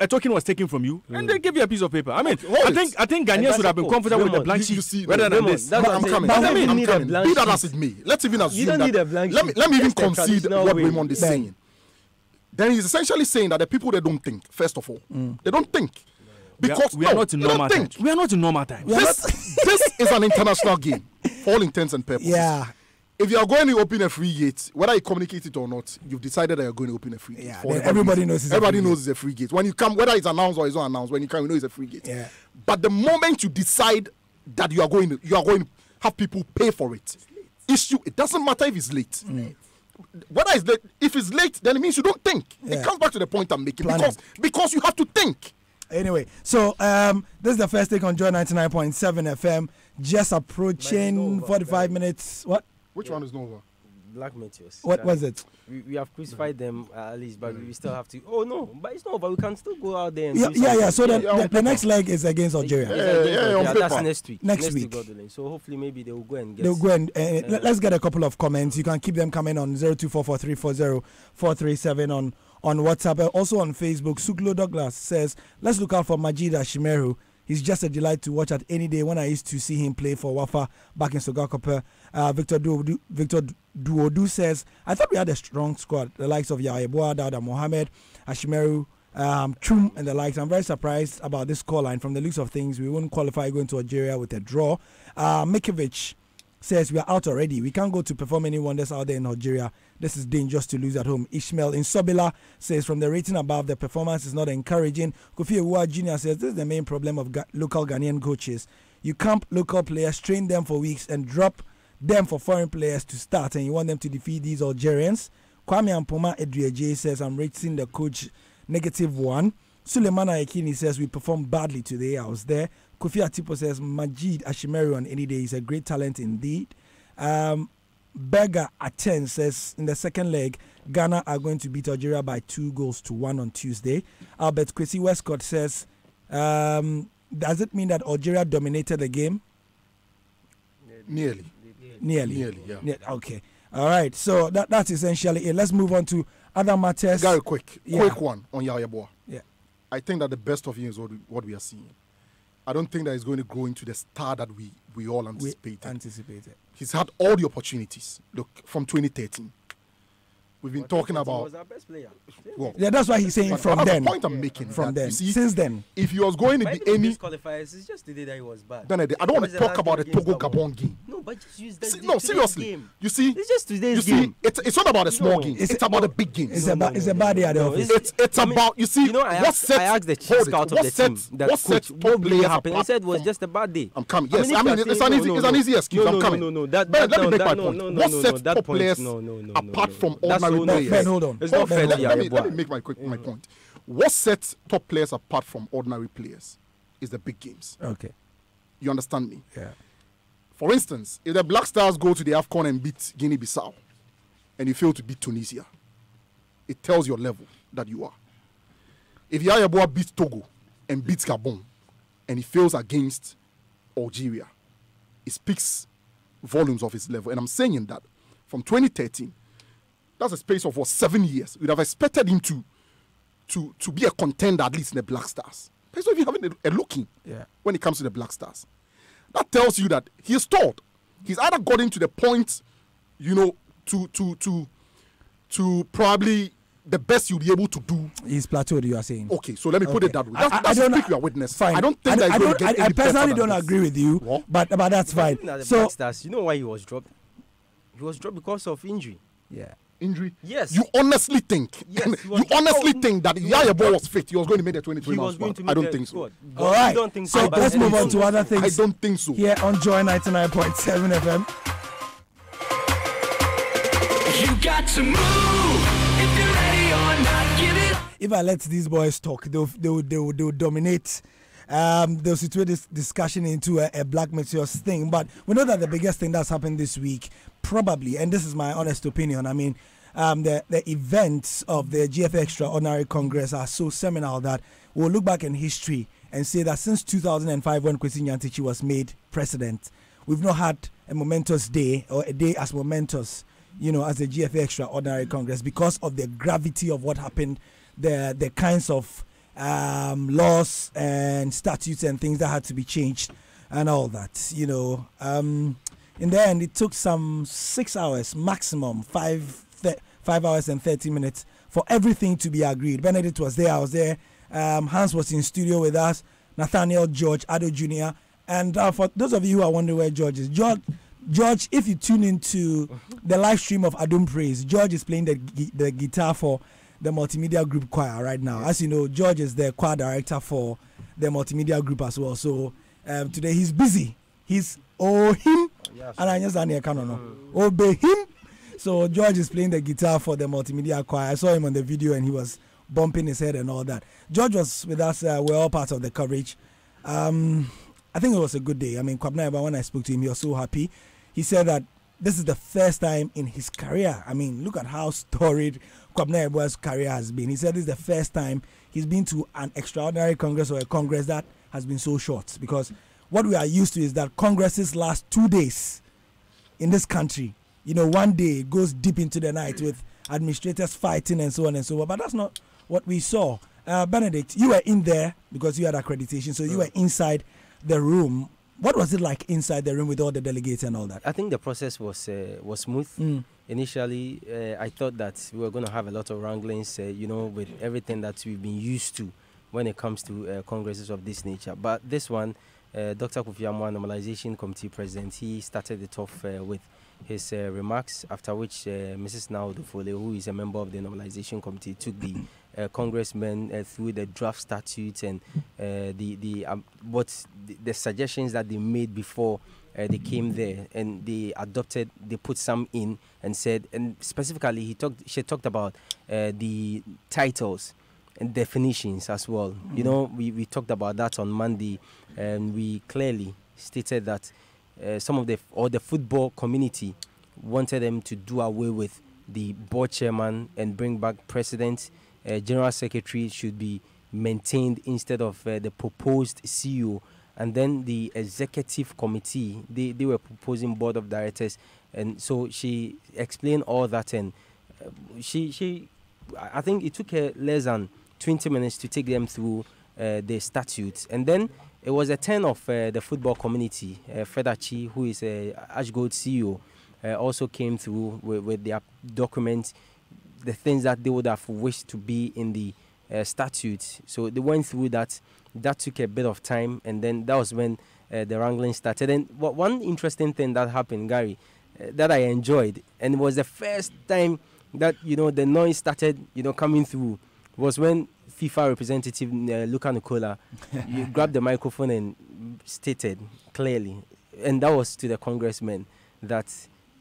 a token was taken from you and they give you a piece of paper. I mean, I think Ghanaians would have been comfortable with the blank sheet rather than this. I'm coming. Be that as it may. Let's even assume you don't need a blank sheet. Let me even concede what Raymond is saying. Then he's essentially saying that the people, they don't think, first of all. They don't think. Because we are not in normal times. We are not in normal times. This is an international game, for all intents and purposes. Yeah. If you are going to open a free gate, whether you communicate it or not, you've decided that you're going to open a free gate. Yeah, everybody knows it's a free gate. When you come, whether it's announced or it's not announced, when you come, you know it's a free gate. Yeah. But the moment you decide that you are going to have people pay for it, it doesn't matter if it's late. Whether it's late, if it's late, then it means you don't think. Yeah. It comes back to the point I'm making, because you have to think. Anyway, so this is the first take on Joy 99.7 FM. Just approaching 45 minutes. What? Which one is Nova? Black Meteors. What was it? We have crucified them at least, but we still have to. Oh no, but it's not over. We can still go out there and So the next leg is against Algeria. That's next week. Next week. So hopefully maybe they will go and get. They'll go and let's get a couple of comments. You can keep them coming on 0244340437 on WhatsApp, also on Facebook. Suklo Douglas says, let's look out for Majid Ashimeru. He's just a delight to watch at any day. When I used to see him play for Wafa back in Sogakope. Victor Duodu says, I thought we had a strong squad. The likes of Yaeboa, Dada Mohamed, Ashimeru, Chum and the likes. I'm very surprised about this scoreline. From the looks of things, we wouldn't qualify going to Algeria with a draw. Mikovich says, we are out already. We can't go to perform any wonders out there in Algeria. This is dangerous to lose at home. Ishmael in Sobila says, from the rating above, the performance is not encouraging. Kofi Ewua Jr. says, this is the main problem of local Ghanaian coaches. You camp local players, train them for weeks, and drop them for foreign players to start, and you want them to defeat these Algerians. Kwame Ampoma Edriaje says, I'm rating the coach -1. Suleiman Aikini says, we performed badly today. I was there. Kofi Atipo says, Majid Ashimeru on any day is a great talent indeed. Berger Aten says, in the second leg, Ghana are going to beat Algeria by 2-1 on Tuesday. Albert Kwesi Westcott says, does it mean that Algeria dominated the game? Nearly, yeah. Okay. All right, so that's essentially it. Let's move on to other matters. Gary, quick one on Yaya Boah. Yeah. I think that the best of him is what we are seeing. I don't think that he's going to grow into the star that we all anticipated. He's had all the opportunities. Look, from 2013. We've been talking about. He was our best player. Well, yeah, that's why he's saying from then. The point I'm making. From then. See, since then. If he was going to be any. Qualifiers, it's just today that he was bad. Then I don't want to talk about the Togo Gabon game. No, but just use that. No, seriously. Game. You see, it's just today's game. It's not about the small games. It's about the big games. It's a bad day at the office. It's about, you see, you know, I asked the chief scout of the team, that coach, what really happened? He said it was just a bad day. I'm coming. Yes, I mean, it's an easy excuse. I'm coming. No. Let me make my point. What sets top players apart from ordinary players? Hold on. It's not fair. Let me make my point. What sets top players apart from ordinary players is the big games. Okay. You understand me? Yeah. For instance, if the Black Stars go to the AFCON and beat Guinea-Bissau and you fail to beat Tunisia, it tells your level that you are. If Yaya Boah beats Togo and beats Gabon and he fails against Algeria, it speaks volumes of his level. And I'm saying that from 2013, that's a space of 7 years. We'd have expected him to be a contender, at least in the Black Stars. So if you're having a looking when it comes to the Black Stars, that tells you that he's stalled. He's either gotten to the point, you know, to probably the best you'll be able to do. He's plateaued, you are saying. Okay, so let me put it that way. That's the speak you are witness. Fine. I don't think I personally don't agree with you, but that's fine. So, Black Stars, you know why he was dropped? He was dropped because of injury. Yeah. Injury? Yes. You honestly think? Yes. You honestly think that if Yaya Boah was fit, he was going to make the 2020 squad? I don't think so. All right. Don't think so let's move on to other things. I don't think so. Here on Joy 99.7 FM. You got to move if you're ready or not. Give it. If I let these boys talk, they'll dominate. They'll situate this discussion into a Black Meteors thing. But we know that the biggest thing that's happened this week, probably, and this is my honest opinion, I mean, the events of the GFA Extraordinary Congress are so seminal that we'll look back in history and say that since 2005, when Kwesi Nyantakyi was made president, we've not had a momentous day or a day as momentous, you know, as the GFA Extraordinary Congress because of the gravity of what happened, the kinds of laws and statutes and things that had to be changed and all that, you know. In the end, it took some 6 hours, maximum 5 hours and 30 minutes for everything to be agreed. Benedict was there, I was there. Hans was in studio with us, Nathaniel, George, Ado Jr. And for those of you who are wondering where George is, George, if you tune into the live stream of Adum Praise, George is playing the guitar for the Multimedia Group Choir right now. As you know, George is the choir director for the Multimedia Group as well. So today he's busy. He's him. And I just obey him. So George is playing the guitar for the Multimedia Choir. I saw him on the video and he was bumping his head and all that. George was with us. We're all part of the coverage. I think it was a good day. I mean, Kwabena Eba, when I spoke to him, he was so happy. He said that this is the first time in his career. I mean, look at how storied Kwabena Eba's career has been. He said this is the first time he's been to an extraordinary congress or a congress that has been so short. Because what we are used to is that congresses last 2 days in this country. You know, one day it goes deep into the night with administrators fighting and so on and so on. But that's not what we saw. Benedict, you were in there because you had accreditation, so you were inside the room. What was it like inside the room with all the delegates and all that? I think the process was smooth. Initially, I thought that we were going to have a lot of wranglings, you know, with everything that we've been used to when it comes to congresses of this nature. But this one, Dr. Kofi Amwa, Normalization Committee President, he started it off with his remarks, after which Mrs. Naodo Fole, who is a member of the Normalization Committee, took the congressmen through the draft statutes and the suggestions that they made before they came there, and they put some in and said, and specifically she talked about the titles and definitions as well. You know, we talked about that on Monday, and we clearly stated that the football community wanted them to do away with the board chairman and bring back president. General secretary should be maintained instead of the proposed CEO and then the executive committee, they were proposing board of directors, and so she explained all that, and I think it took her less than 20 minutes to take them through the statutes, and then it was a turn of the football community. Fedachi, who is Ashgold CEO, also came through with their documents, the things that they would have wished to be in the statutes. So they went through that. That took a bit of time, and then that was when the wrangling started. And one interesting thing that happened, Gary, that I enjoyed, and it was the first time that the noise started coming through, was when FIFA representative Luka Nicola grabbed the microphone and stated clearly, and that was to the congressman, that,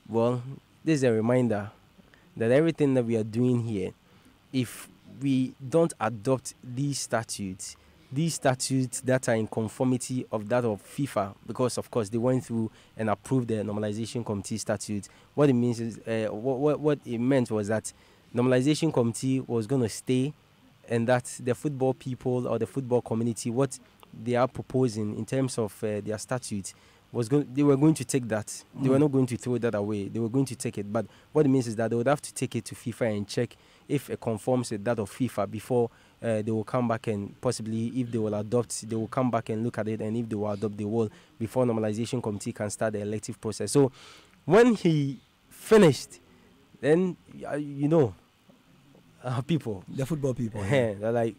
well, this is a reminder that everything that we are doing here, if we don't adopt these statutes that are in conformity of that of FIFA, because of course they went through and approved the normalization committee statutes, what it means is, what it meant was that normalization committee was going to stay, and that the football people or the football community, what they are proposing in terms of their statutes, they were going to take that. They were not going to throw that away. They were going to take it. But what it means is that they would have to take it to FIFA and check if it conforms with that of FIFA before they will come back, and possibly if they will adopt, they will come back and look at it, and if they will adopt, they will, before normalization committee can start the elective process. So when he finished, then people, the football people, they're like,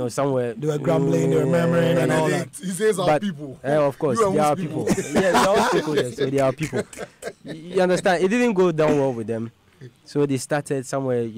somewhere they were grumbling, they were murmuring, and all that. He says our people. Of course, they are people. Yeah, they are stakeholders, so they are people. You understand? It didn't go down well with them, so they started somewhere,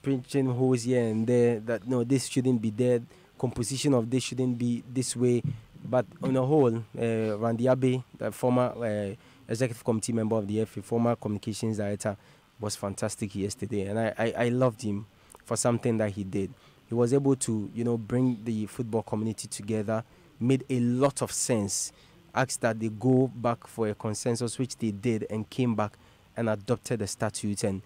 pinching holes here and there. That no, this shouldn't be there. Composition of this shouldn't be this way. But on the whole, Randy Abbey, the former executive committee member of the FA, former communications director, was fantastic yesterday, and I loved him for something that he did. He was able to, bring the football community together, made a lot of sense, asked that they go back for a consensus, which they did, and came back and adopted the statutes. And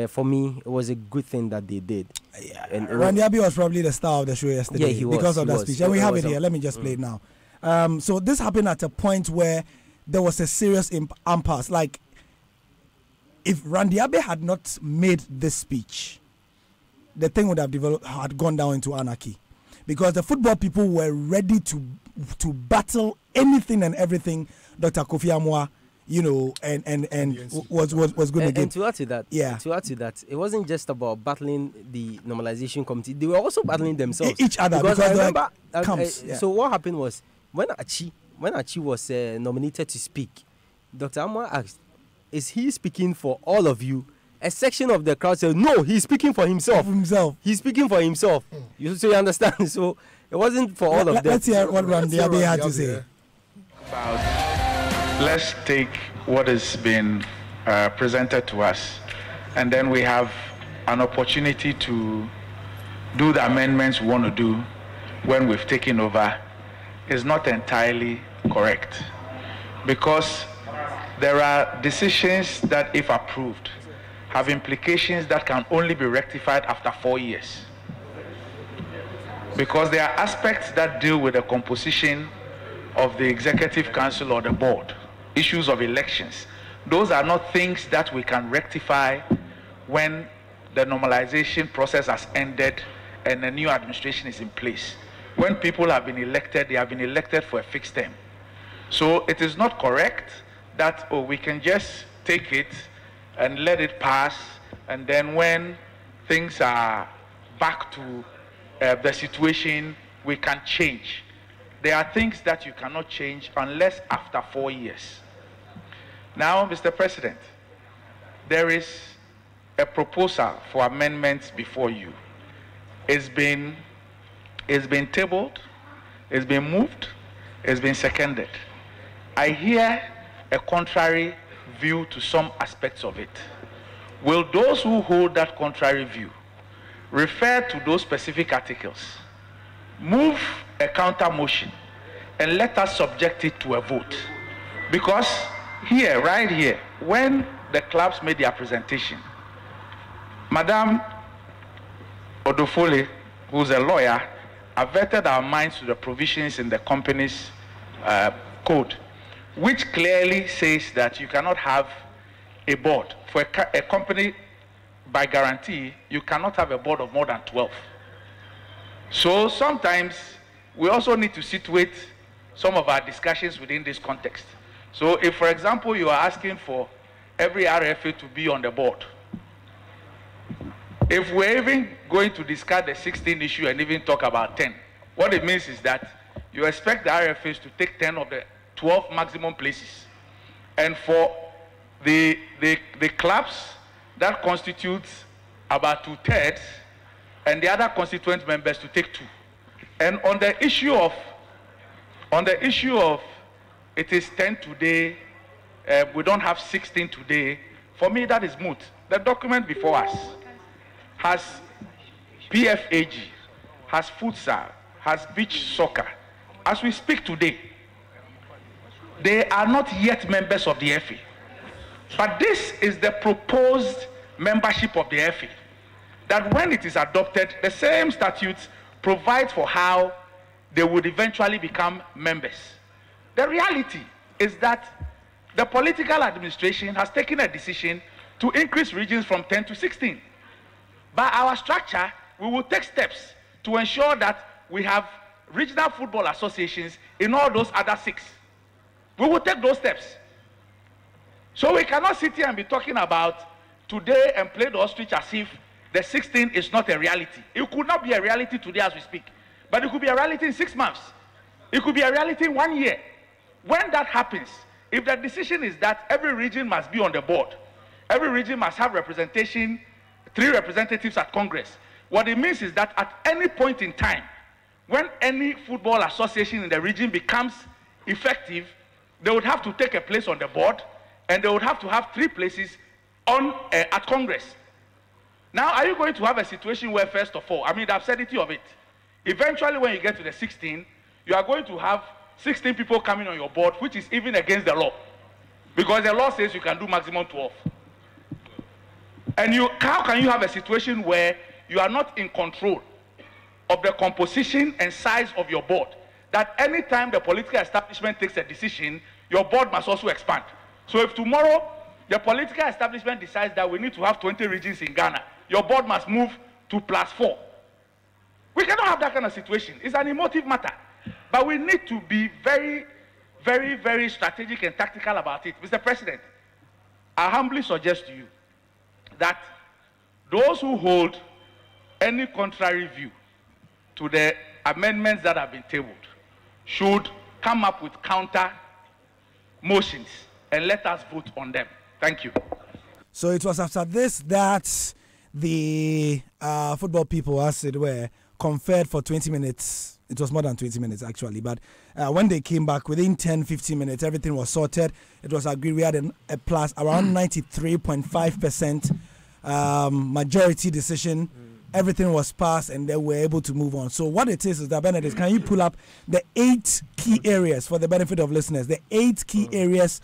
for me, it was a good thing that they did. Yeah. And Randy Abbey was probably the star of the show yesterday. Yeah, he was. Because of that speech. And we have it here. Let me just play it now. So this happened at a point where there was a serious impasse. Like, if Randy Abbey had not made this speech, the thing would have had gone down into anarchy, because the football people were ready to battle anything and everything Dr. Kofi Amwa, was going to get. And to add to that, it wasn't just about battling the normalization committee; they were also battling themselves, each other. Because I remember, so what happened was when Achi was nominated to speak, Dr. Amwa asked, "Is he speaking for all of you?" A section of the crowd said, "No, he's speaking for himself. He's speaking for himself." So you understand? So it wasn't for all of them. Let's hear what Randy Abbey had to say. Let's take what has been presented to us, and then we have an opportunity to do the amendments we want to do when we've taken over. Is not entirely correct, because there are decisions that, if approved, have implications that can only be rectified after 4 years. Because there are aspects that deal with the composition of the executive council or the board, issues of elections. Those are not things that we can rectify when the normalization process has ended and a new administration is in place. When people have been elected, they have been elected for a fixed term. So it is not correct that, we can just take it and let it pass, and then when things are back to the situation, we can change. There are things that you cannot change unless after 4 years. Now, Mr. President, there is a proposal for amendments before you. It's been tabled, it's been moved, it's been seconded. I hear a contrary view to some aspects of it. Will those who hold that contrary view refer to those specific articles, move a counter motion, and let us subject it to a vote? Because here, right here, when the clubs made their presentation, Madame Odofole, who's a lawyer, averted our minds to the provisions in the Companies code, which clearly says that you cannot have a board. For a company, by guarantee, you cannot have a board of more than 12. So sometimes we also need to situate some of our discussions within this context. So if, for example, you are asking for every RFA to be on the board, if we're even going to discuss the 16 issue and even talk about 10, what it means is that you expect the RFAs to take 10 of the 12 maximum places. And for the clubs, that constitutes about 2/3, and the other constituent members to take 2. And on the issue of it is 10 today, we don't have 16 today, for me that is moot. The document before us has PFAG, has futsal, has beach soccer. As we speak today, they are not yet members of the FA. But this is the proposed membership of the FA. That when it is adopted, the same statutes provide for how they would eventually become members. The reality is that the political administration has taken a decision to increase regions from 10 to 16. By our structure, we will take steps to ensure that we have regional football associations in all those other 6. We will take those steps. So we cannot sit here and be talking about today and play the ostrich as if the 16 is not a reality. It could not be a reality today as we speak, but it could be a reality in 6 months. It could be a reality in 1 year. When that happens, if the decision is that every region must be on the board, every region must have representation, 3 representatives at Congress, what it means is that at any point in time, when any football association in the region becomes effective, they would have to take a place on the board, and they would have to have 3 places on at Congress. Now, are you going to have a situation where, first of all, I mean the absurdity of it, eventually when you get to the 16, you are going to have 16 people coming on your board, which is even against the law, because the law says you can do maximum 12. And how can you have a situation where you are not in control of the composition and size of your board, that any time the political establishment takes a decision, your board must also expand? So if tomorrow the political establishment decides that we need to have 20 regions in Ghana, your board must move to +4. We cannot have that kind of situation. It's an emotive matter. But we need to be very, very, very strategic and tactical about it. Mr. President, I humbly suggest to you that those who hold any contrary view to the amendments that have been tabled should come up with counter motions and let us vote on them. Thank you. So it was after this that the football people, as it were, conferred for 20 minutes. It was more than 20 minutes, actually. But when they came back, within 10-15 minutes, everything was sorted. It was agreed. We had a plus around 93.5% majority decision. Everything was passed, and they were able to move on. So what it is that, Benedict, can you pull up the 8 key areas for the benefit of listeners? The 8 key areas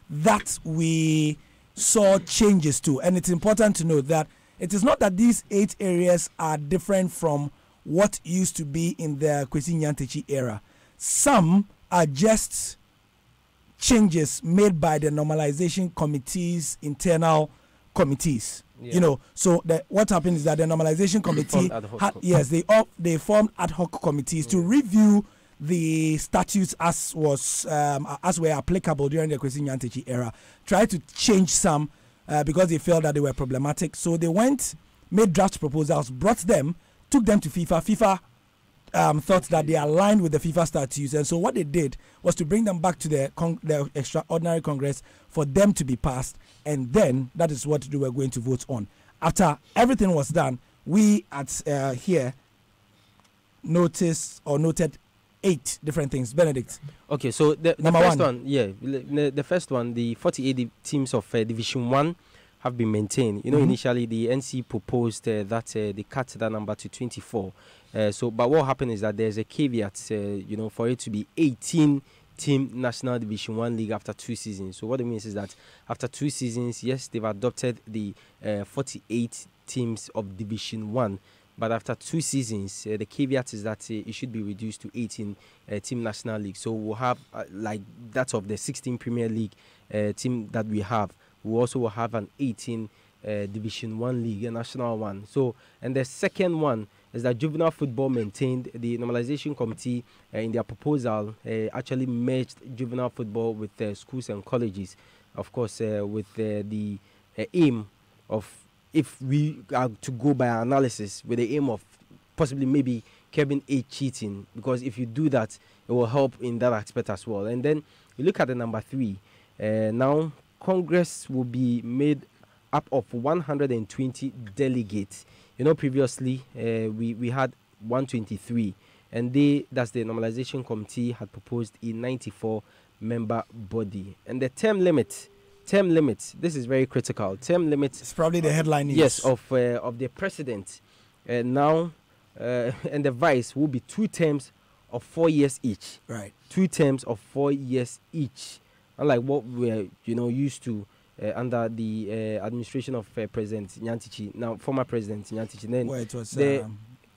that we saw changes to. And it's important to note that it is not that these 8 areas are different from what used to be in the Kwesi Nyantakyi era. Some are just changes made by the normalization committee's internal committees. Yeah. You know, so what happened is that the normalization committee they formed ad hoc committees to review the statutes as were applicable during the Kwesi Nyantakyi era, tried to change some because they felt that they were problematic. So they made draft proposals, brought them, took them to FIFA. FIFA thought that they aligned with the FIFA statutes, and so what they did was to bring them back to the extraordinary Congress for them to be passed, and then that is what they were going to vote on. After everything was done, we at here noted 8 different things. Benedict. Okay, so the first one, the 48 teams of Division 1 have been maintained. You know, initially the NC proposed that they cut that number to 24. But what happened is that there's a caveat, for it to be 18-team National Division 1 league after 2 seasons. So what it means is that after 2 seasons, yes, they've adopted the 48 teams of Division 1. But after 2 seasons, the caveat is that it should be reduced to 18 team national league. So we'll have like that of the 16 Premier League team that we have. We also will have an 18 Division 1 league, a national one. So, and the second one is that juvenile football maintained the normalization committee in their proposal actually merged juvenile football with schools and colleges, of course, with the aim of, if we are to go by our analysis, with the aim of possibly maybe curbing age cheating, because if you do that, it will help in that aspect as well. And then you look at the number 3. Now, Congress will be made up of 120 delegates. You know, previously we had 123, and that's the normalization committee had proposed a 94-member body. And the term limit, this is very critical. Term limit. It's probably the headline news. Yes, of the president. Now, and the vice will be 2 terms of 4 years each. Right. 2 terms of 4 years each. Unlike what we're used to under the administration of President Nyantichi, now former President Nyantichi. Then where it was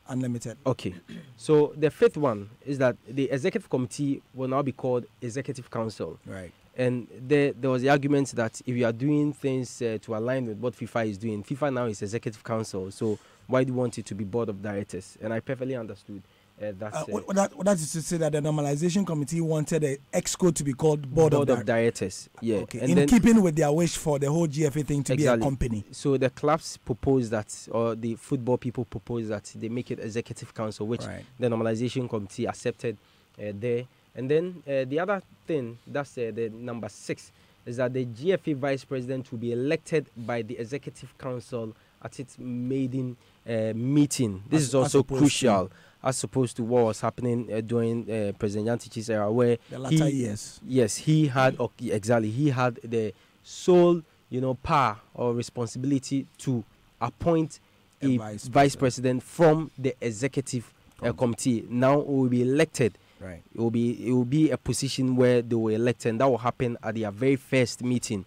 unlimited. Okay. So the 5th one is that the executive committee will now be called Executive Council. Right. And there was the argument that if you are doing things to align with what FIFA is doing, FIFA now is Executive Council. So why do you want it to be Board of Directors? And I perfectly understood. That is to say that the normalization committee wanted the EXCO to be called Board of Directors. Yeah. Okay. And in keeping with their wish for the whole GFA thing to be a company. So the clubs proposed that, or the football people proposed that they make it Executive Council, which the normalization committee accepted there. And then the other thing, that's the number 6, is that the GFA vice president will be elected by the Executive Council at its maiden meeting. This is also crucial, as opposed to what was happening during President Nyantichi's era, where the latter years. Yes, he had he had the sole, power or responsibility to appoint a vice president from the executive committee. Now it will be elected. Right. It will be a position where they were elected, and that will happen at their very first meeting.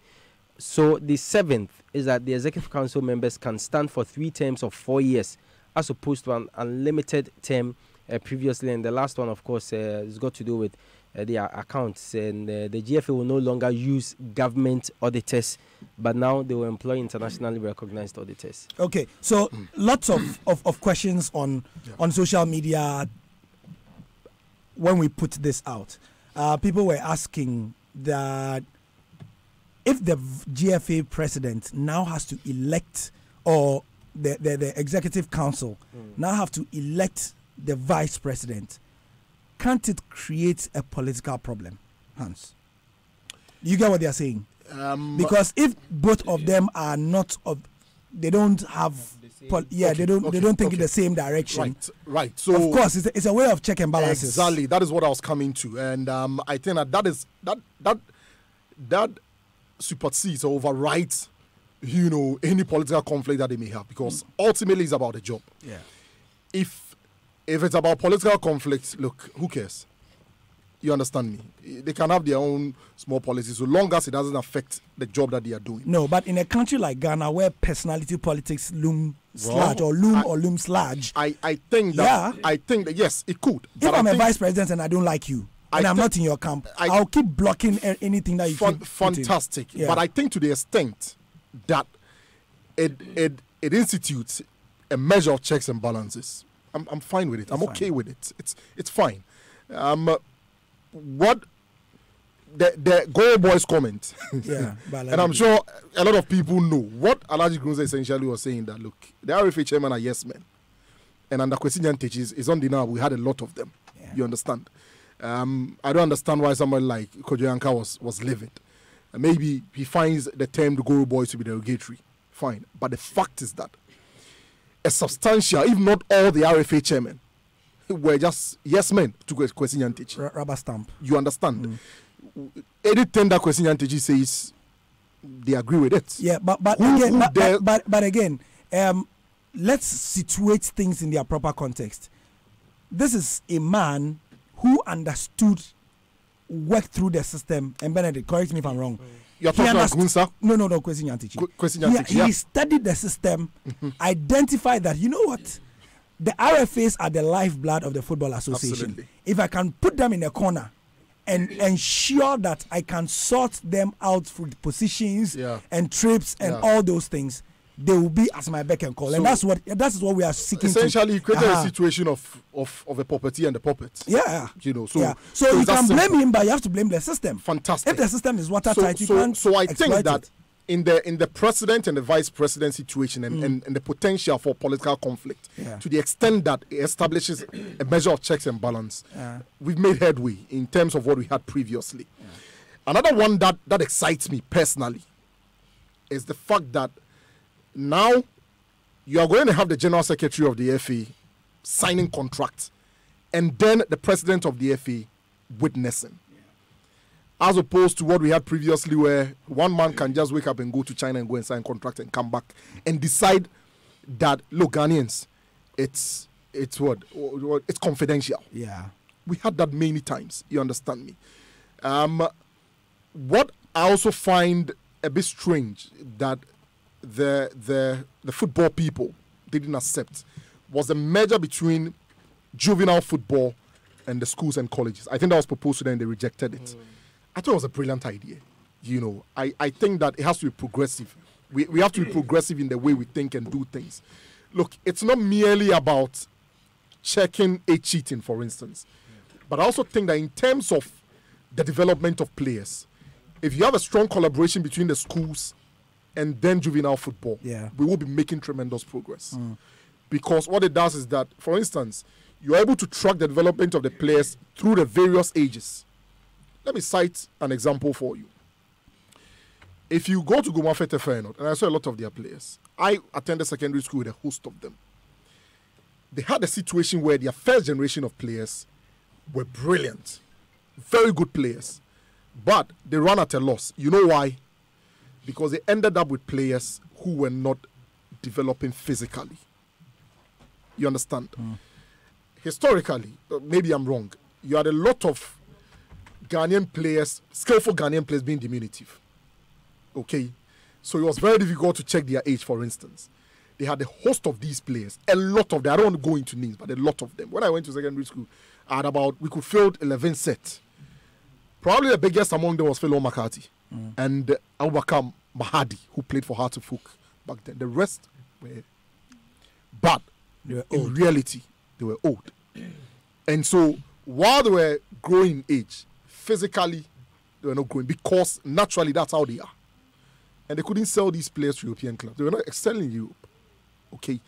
So the 7th is that the executive council members can stand for 3 terms of 4 years, as opposed to an unlimited term previously. And the last one, of course, has got to do with their accounts. And the GFA will no longer use government auditors, but now they will employ internationally recognized auditors. Okay, so lots of questions on social media when we put this out. People were asking that if the GFA president now has to elect, or the executive council now have to elect the vice president, can't it create a political problem, Hans? You get what they are saying? Because if both of them are not they don't have they don't think in the same direction. Right. So of course it's a way of check and balances. Exactly. That is what I was coming to, and I think that supersedes or overrides any political conflict that they may have, because ultimately it's about the job. Yeah. If it's about political conflict, look, who cares? You understand me? They can have their own small policies so long as it doesn't affect the job that they are doing. No, but in a country like Ghana, where personality politics looms large, I think that yes, it could. If I'm a vice president and I don't like you, and I'm not in your camp, I'll keep blocking anything that you fantastic. Yeah. But I think to the extent that it institutes a measure of checks and balances, I'm fine with it. I'm okay with it. It's fine. What the Go Boys comment, and I'm sure a lot of people know what Alhaji Grunza essentially was saying, that look, the RFA chairman are yes men, and under Kwesi Nyantakyi is undeniable. We had a lot of them. Yeah. You understand? I don't understand why somebody like Kojo Anka was livid. Maybe he finds the term the Guru Boys to be derogatory. Fine. But the fact is that a substantial, if not all the RFA chairmen, were just yes men to Kwesi Nyantakyi. Rubber stamp. You understand? Anything that Kwesi Nyantakyi says, they agree with it. Yeah, but again, let's situate things in their proper context. This is a man who understood, worked through the system, and Benedict, correct me if I'm wrong. You're talking about Gunsa? No, Kwesi Nyantakyi. Kwesi Nyantakyi. He studied the system, identified that, you know what, the RFAs are the lifeblood of the Football Association. Absolutely. If I can put them in a corner and ensure that I can sort them out for the positions and trips and all those things, they will be as my beck and call. So, and that's what we are seeking. Essentially, creating a situation of a puppeteer and the puppet. Yeah. So you can blame him, but you have to blame the system. Fantastic. If the system is watertight, you can't. So I think that in the president and the vice president situation and the potential for political conflict, to the extent that it establishes a measure of checks and balance, we've made headway in terms of what we had previously. Another one that excites me personally is the fact that now you are going to have the general secretary of the FA signing contracts and then the president of the FA witnessing. As opposed to what we had previously, where one man can just wake up and go to China and go and sign contract and come back and decide that, look, Ghanaians, it's confidential. Yeah, we had that many times. You understand me? What I also find a bit strange that the football people didn't accept was the merger between juvenile football and the schools and colleges. I think that was proposed to them and they rejected it. I thought it was a brilliant idea. I think that it has to be progressive. We have to be progressive in the way we think and do things. Look, it's not merely about checking a cheating, for instance. But I also think that in terms of the development of players, if you have a strong collaboration between the schools and then juvenile football, we will be making tremendous progress. Because what it does is that, for instance, you're able to track the development of the players through the various ages. Let me cite an example for you. If you go to Gumafete Feyenoord, and I saw a lot of their players, I attended secondary school with a host of them. They had a situation where their first generation of players were brilliant, very good players, but they ran at a loss. You know why? Because they ended up with players who were not developing physically. You understand? Historically, maybe I'm wrong, you had a lot of Ghanaian players, skillful Ghanaian players being diminutive. Okay? So it was very difficult to check their age, for instance. They had a host of these players, a lot of them. I don't want to go into names, but a lot of them. When I went to secondary school, we could field 11 sets. Probably the biggest among them was Philo Makati and Abubakar Mahadi, who played for Hearts of Oak back then. The rest were bad. In reality, they were old. And so, while they were growing in age, physically, they were not growing because naturally that's how they are. And they couldn't sell these players to European clubs. They were not excelling in Europe. Okay?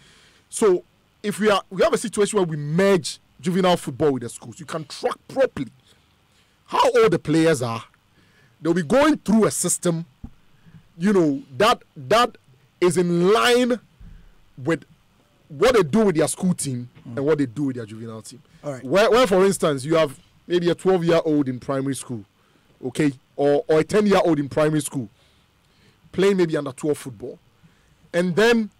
So, if we have a situation where we merge juvenile football with the schools, you can track properly how old the players are. They'll be going through a system, that is in line with what they do with their school team and what they do with their juvenile team. All right. Where, for instance, you have maybe a 12-year-old in primary school, okay, or a 10-year-old in primary school playing maybe under 12 football. And then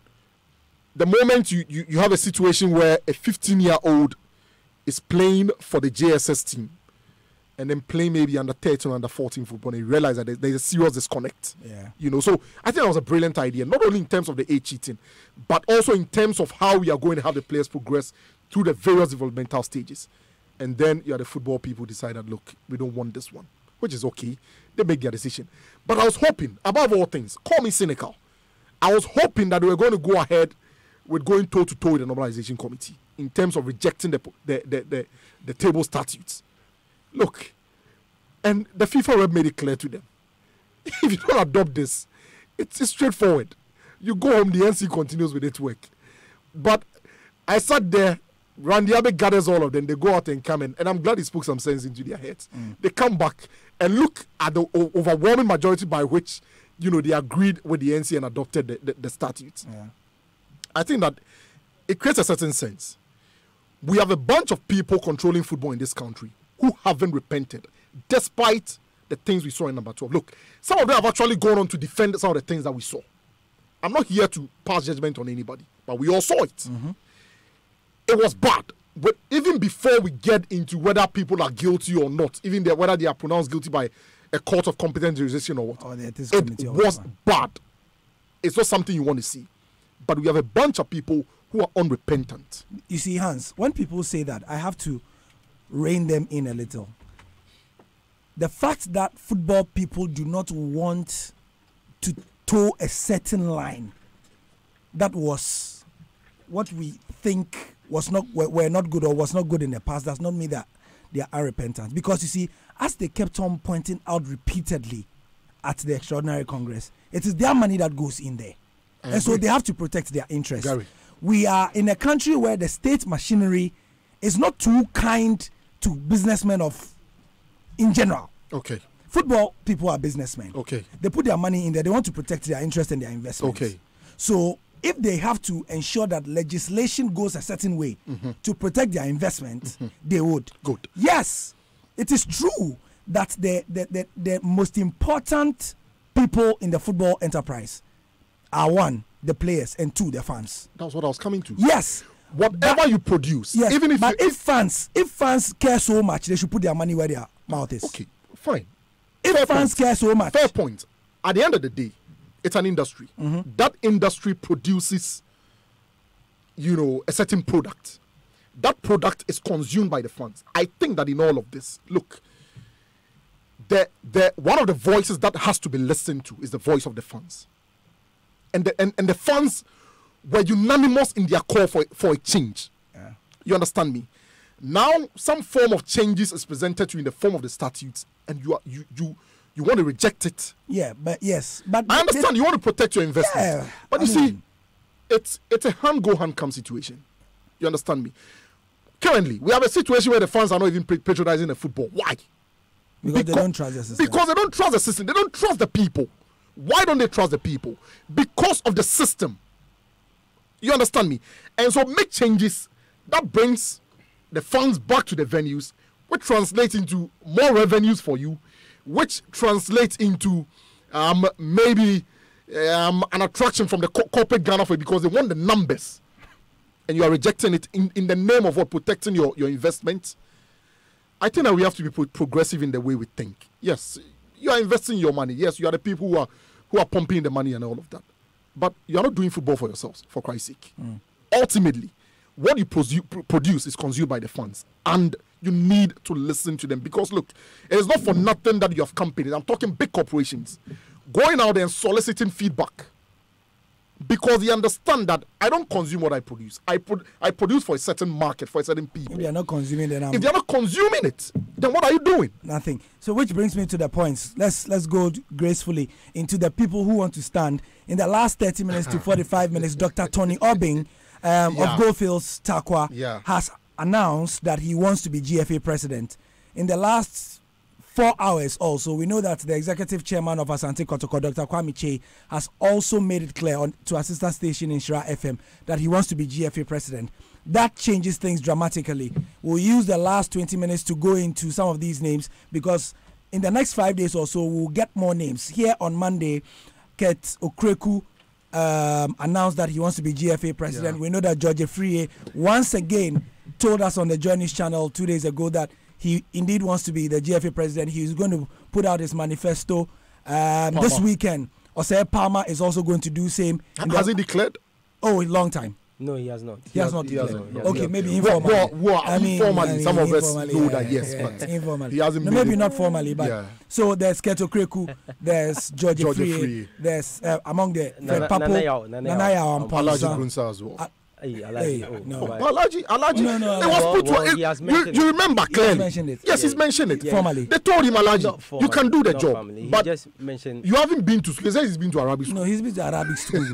the moment you have a situation where a 15-year-old is playing for the JSS team and then playing maybe under 13 or under 14 football, and you realize that there's a serious disconnect. Yeah. So I think that was a brilliant idea, not only in terms of the age cheating, but also in terms of how we are going to have the players progress through the various developmental stages. And then you are the football people decide that, look, we don't want this one, which is okay. They make their decision. But I was hoping, above all things, call me cynical, I was hoping that we were going to go ahead with going toe-to-toe with the normalization committee in terms of rejecting the table statutes. Look, and the FIFA rep made it clear to them. If you don't adopt this, it's straightforward. You go home, the NC continues with its work. But I sat there, Randy Abe gathers all of them, they go out and come in, and I'm glad he spoke some sense into their heads. They come back and look at the overwhelming majority by which, they agreed with the NC and adopted the statutes. Yeah. I think that it creates a certain sense. We have a bunch of people controlling football in this country who haven't repented, despite the things we saw in number 12. Look, some of them have actually gone on to defend some of the things that we saw. I'm not here to pass judgment on anybody, but we all saw it. It was bad. But even before we get into whether people are guilty or not, even whether they are pronounced guilty by a court of competent jurisdiction or what, it was bad. It's not something you want to see. But we have a bunch of people who who are unrepentant. You see, Hans, when people say that, I have to rein them in a little. The fact that football people do not want to toe a certain line that was what we think were not good or was not good in the past does not mean that they are unrepentant. Because you see, as they kept on pointing out repeatedly at the Extraordinary Congress, it is their money that goes in there. And so they have to protect their interests. Gary. We are in a country where the state machinery is not too kind to businessmen in general. Okay. Football people are businessmen. Okay. They put their money in there. They want to protect their interest and their investments. Okay. So if they have to ensure that legislation goes a certain way to protect their investment, they would. Good. Yes, it is true that the most important people in the football enterprise are one, the players, and two, the fans. That's what I was coming to. Yes. Whatever you produce, yes, even if if fans care so much, they should put their money where their mouth is. Okay, fine. If fans care so much. Fair point. At the end of the day, it's an industry. That industry produces, a certain product. That product is consumed by the fans. I think that in all of this, look, one of the voices that has to be listened to is the voice of the fans. And the fans were unanimous in their call for a change. Yeah. You understand me? Now, some form of changes is presented to you in the form of the statutes, and you want to reject it. Yeah, but yes, but I understand you want to protect your investment. Yeah, but you see, it's a hand-go-hand come situation. You understand me? Currently, we have a situation where the fans are not even patronizing the football. Why? Because they don't trust the system. Because they don't trust the system. They don't trust the people. Why don't they trust the people? Because of the system. You understand me? And so make changes that brings the funds back to the venues, which translates into more revenues for you, which translates into maybe an attraction from the corporate Ghana for it because they want the numbers. And you are rejecting it in the name of what? Protecting your investment. I think that we have to be progressive in the way we think. Yes, you are investing your money. Yes, you are the people who are pumping the money and all of that. But you are not doing football for yourselves, for Christ's sake. Ultimately, what you produce is consumed by the fans. And you need to listen to them. Because, look, it is not for nothing that you have companies. I'm talking big corporations. Going out there and soliciting feedback. Because they understand that I don't consume what I produce. I produce for a certain market, for a certain people. If they are not consuming, then if they are not consuming it, then what are you doing? Nothing. So which brings me to the points. Let's go gracefully into the people who want to stand. In the last 30 minutes to 45 minutes, Dr. Tony Obing of Goldfields Tarkwa has announced that he wants to be GFA president. In the last 4 hours also, we know that the executive chairman of Asante Kotoko, Dr. Kwame Che, has also made it clear to a sister station in Shira FM that he wants to be GFA president. That changes things dramatically. We'll use the last 20 minutes to go into some of these names because in the next 5 days or so, we'll get more names. Here on Monday, Ket Okreku announced that he wants to be GFA president. We know that George Friye once again told us on the Joy News channel 2 days ago that he indeed wants to be the GFA president. He's going to put out his manifesto this weekend. Osei Palmer is also going to do same. Has he declared? Oh, a long time. No, he has not. He has not declared. Okay, maybe informally. Informally, some of us know that, yes. But informally. He hasn't maybe not formally, but so there's Keto Kreku, there's George Free, there's among the Fred Papo, Nanaya and Alaji Brunsa as well. Alaji. No. It was put to you remember clearly. He mentioned it. Yes, he's mentioned it. Formally. They told him, Alaji, you can do the job. Formally. But just mentioned you haven't been to school. He says he's been to Arabic school. No, he's been to Arabic school.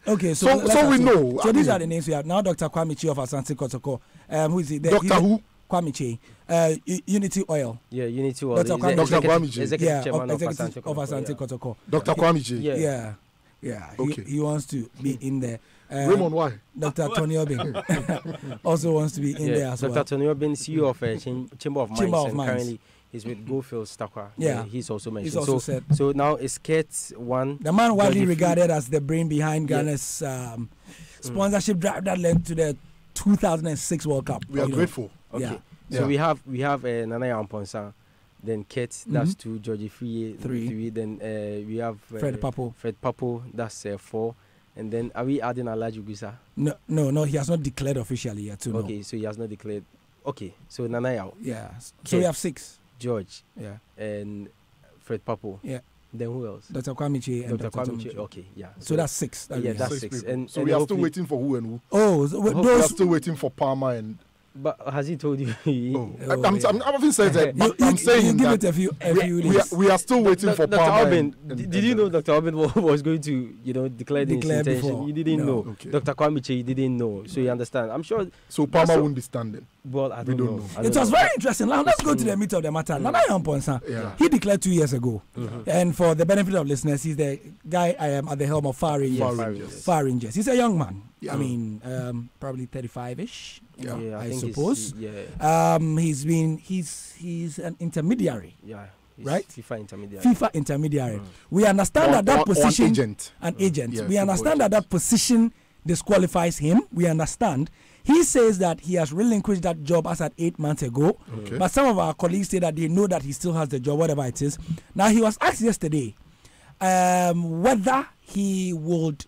Okay, so we know. So these are the names we have. Now Dr. Kwame Che of Asante Kotoko. Who is it? Dr. Who? Kwame Che. Unity Oil. Yeah, Unity Oil. Dr. Kwame Che. Executive chairman of Asante Kotoko. Dr. Kwame Che. Yeah. Okay. He wants to be in there. Raymond, why? Dr. Tony Obing also wants to be in there as well. Dr. Tony Obing, CEO of Chamber of Mines, and currently he's with Goldfields Tarkwa. Yeah, he's also mentioned. He's also said. So now it's Kate one. The man widely regarded as the brain behind Ghana's sponsorship drive that led to the 2006 World Cup. We are grateful. Okay. So we have Nanaya Amponsa, then Kate, that's 2, Georgie Free, 3, then we have Fred Papo, that's 4, And then are we adding Alhaji Gusa? No, he has not declared officially yet too. Okay, so he has not declared. Okay, so Nanayao. Yeah. So we have 6. George. Yeah. And Fred Papo. Yeah. Then who else? Dr. Kwamiche and Dr. Kwamiche. Okay, yeah. So that's 6. That's 6. And we are still waiting for who and who. Oh, we are still waiting for Palmer and. But has he told you? I'm haven't said that. But I'm saying give that it a few we are still waiting for Dr. Palmer. Albin, did you know Dr. Albin was going to, declare his intention? Before. You didn't know. Okay. Dr. Kwamiche, you didn't know. So you understand. I'm sure. So Palmer won't be standing. Well, I don't know. It was very interesting. Now let's go to the meat of the matter. Nanayao Amponsah, he declared 2 years ago. And for the benefit of listeners, he's the guy at the helm of Far Rangers. He's a young man. I mean, probably 35-ish. I suppose. He's an intermediary. Yeah. Right? FIFA intermediary. We understand that position. An agent. Yeah, we understand that position disqualifies him. We understand. He says that he has relinquished that job as at 8 months ago. Okay. But some of our colleagues say that they know that he still has the job, whatever it is. Now, he was asked yesterday whether he would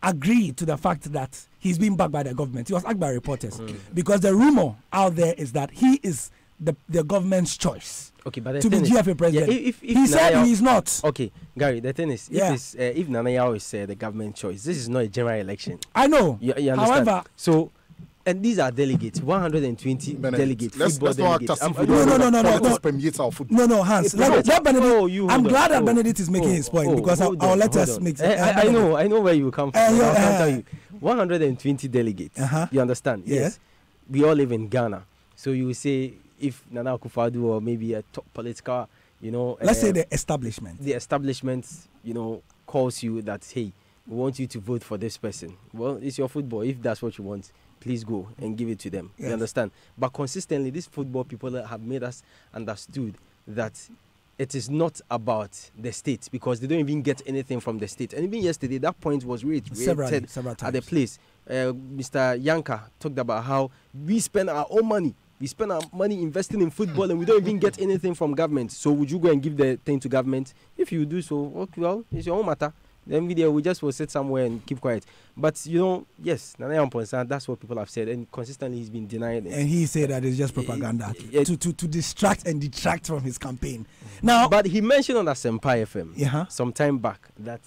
agree to the fact that he's being backed by the government. He was asked by reporters because the rumor out there is that he is the government's choice to be GFA president. Yeah, if he said he's not. Okay, Gary, the thing is, if Nanayao is the government choice, this is not a general election. I know. You understand? However, so. And these are delegates, 120 delegates, football delegates. No, Hans. Let Benedict. I'm glad that Benedict is making his point because I'll let us make. I know where you come from. I can tell you, 120 delegates. You understand? Yes. We all live in Ghana, so you say if Nana Akufo-Addo or maybe a top political, let's say the establishment. The establishment, calls you that hey, we want you to vote for this person. Well, it's your football. If that's what you want, please go and give it to them. Yes. You understand? But consistently, these football people have made us understood that it is not about the state because they don't even get anything from the state. And even yesterday, that point was raised several times at the place. Mr. Yanka talked about how we spend our own money. We spend our money investing in football and we don't even get anything from government. So would you go and give the thing to government? If you do so, okay, well, it's your own matter. Then we just will sit somewhere and keep quiet. But yes, Nanayao Amponsah, that's what people have said, and consistently he's been denying it. And he said that it's just propaganda to distract and detract from his campaign. Now, but he mentioned on Asempa FM some time back that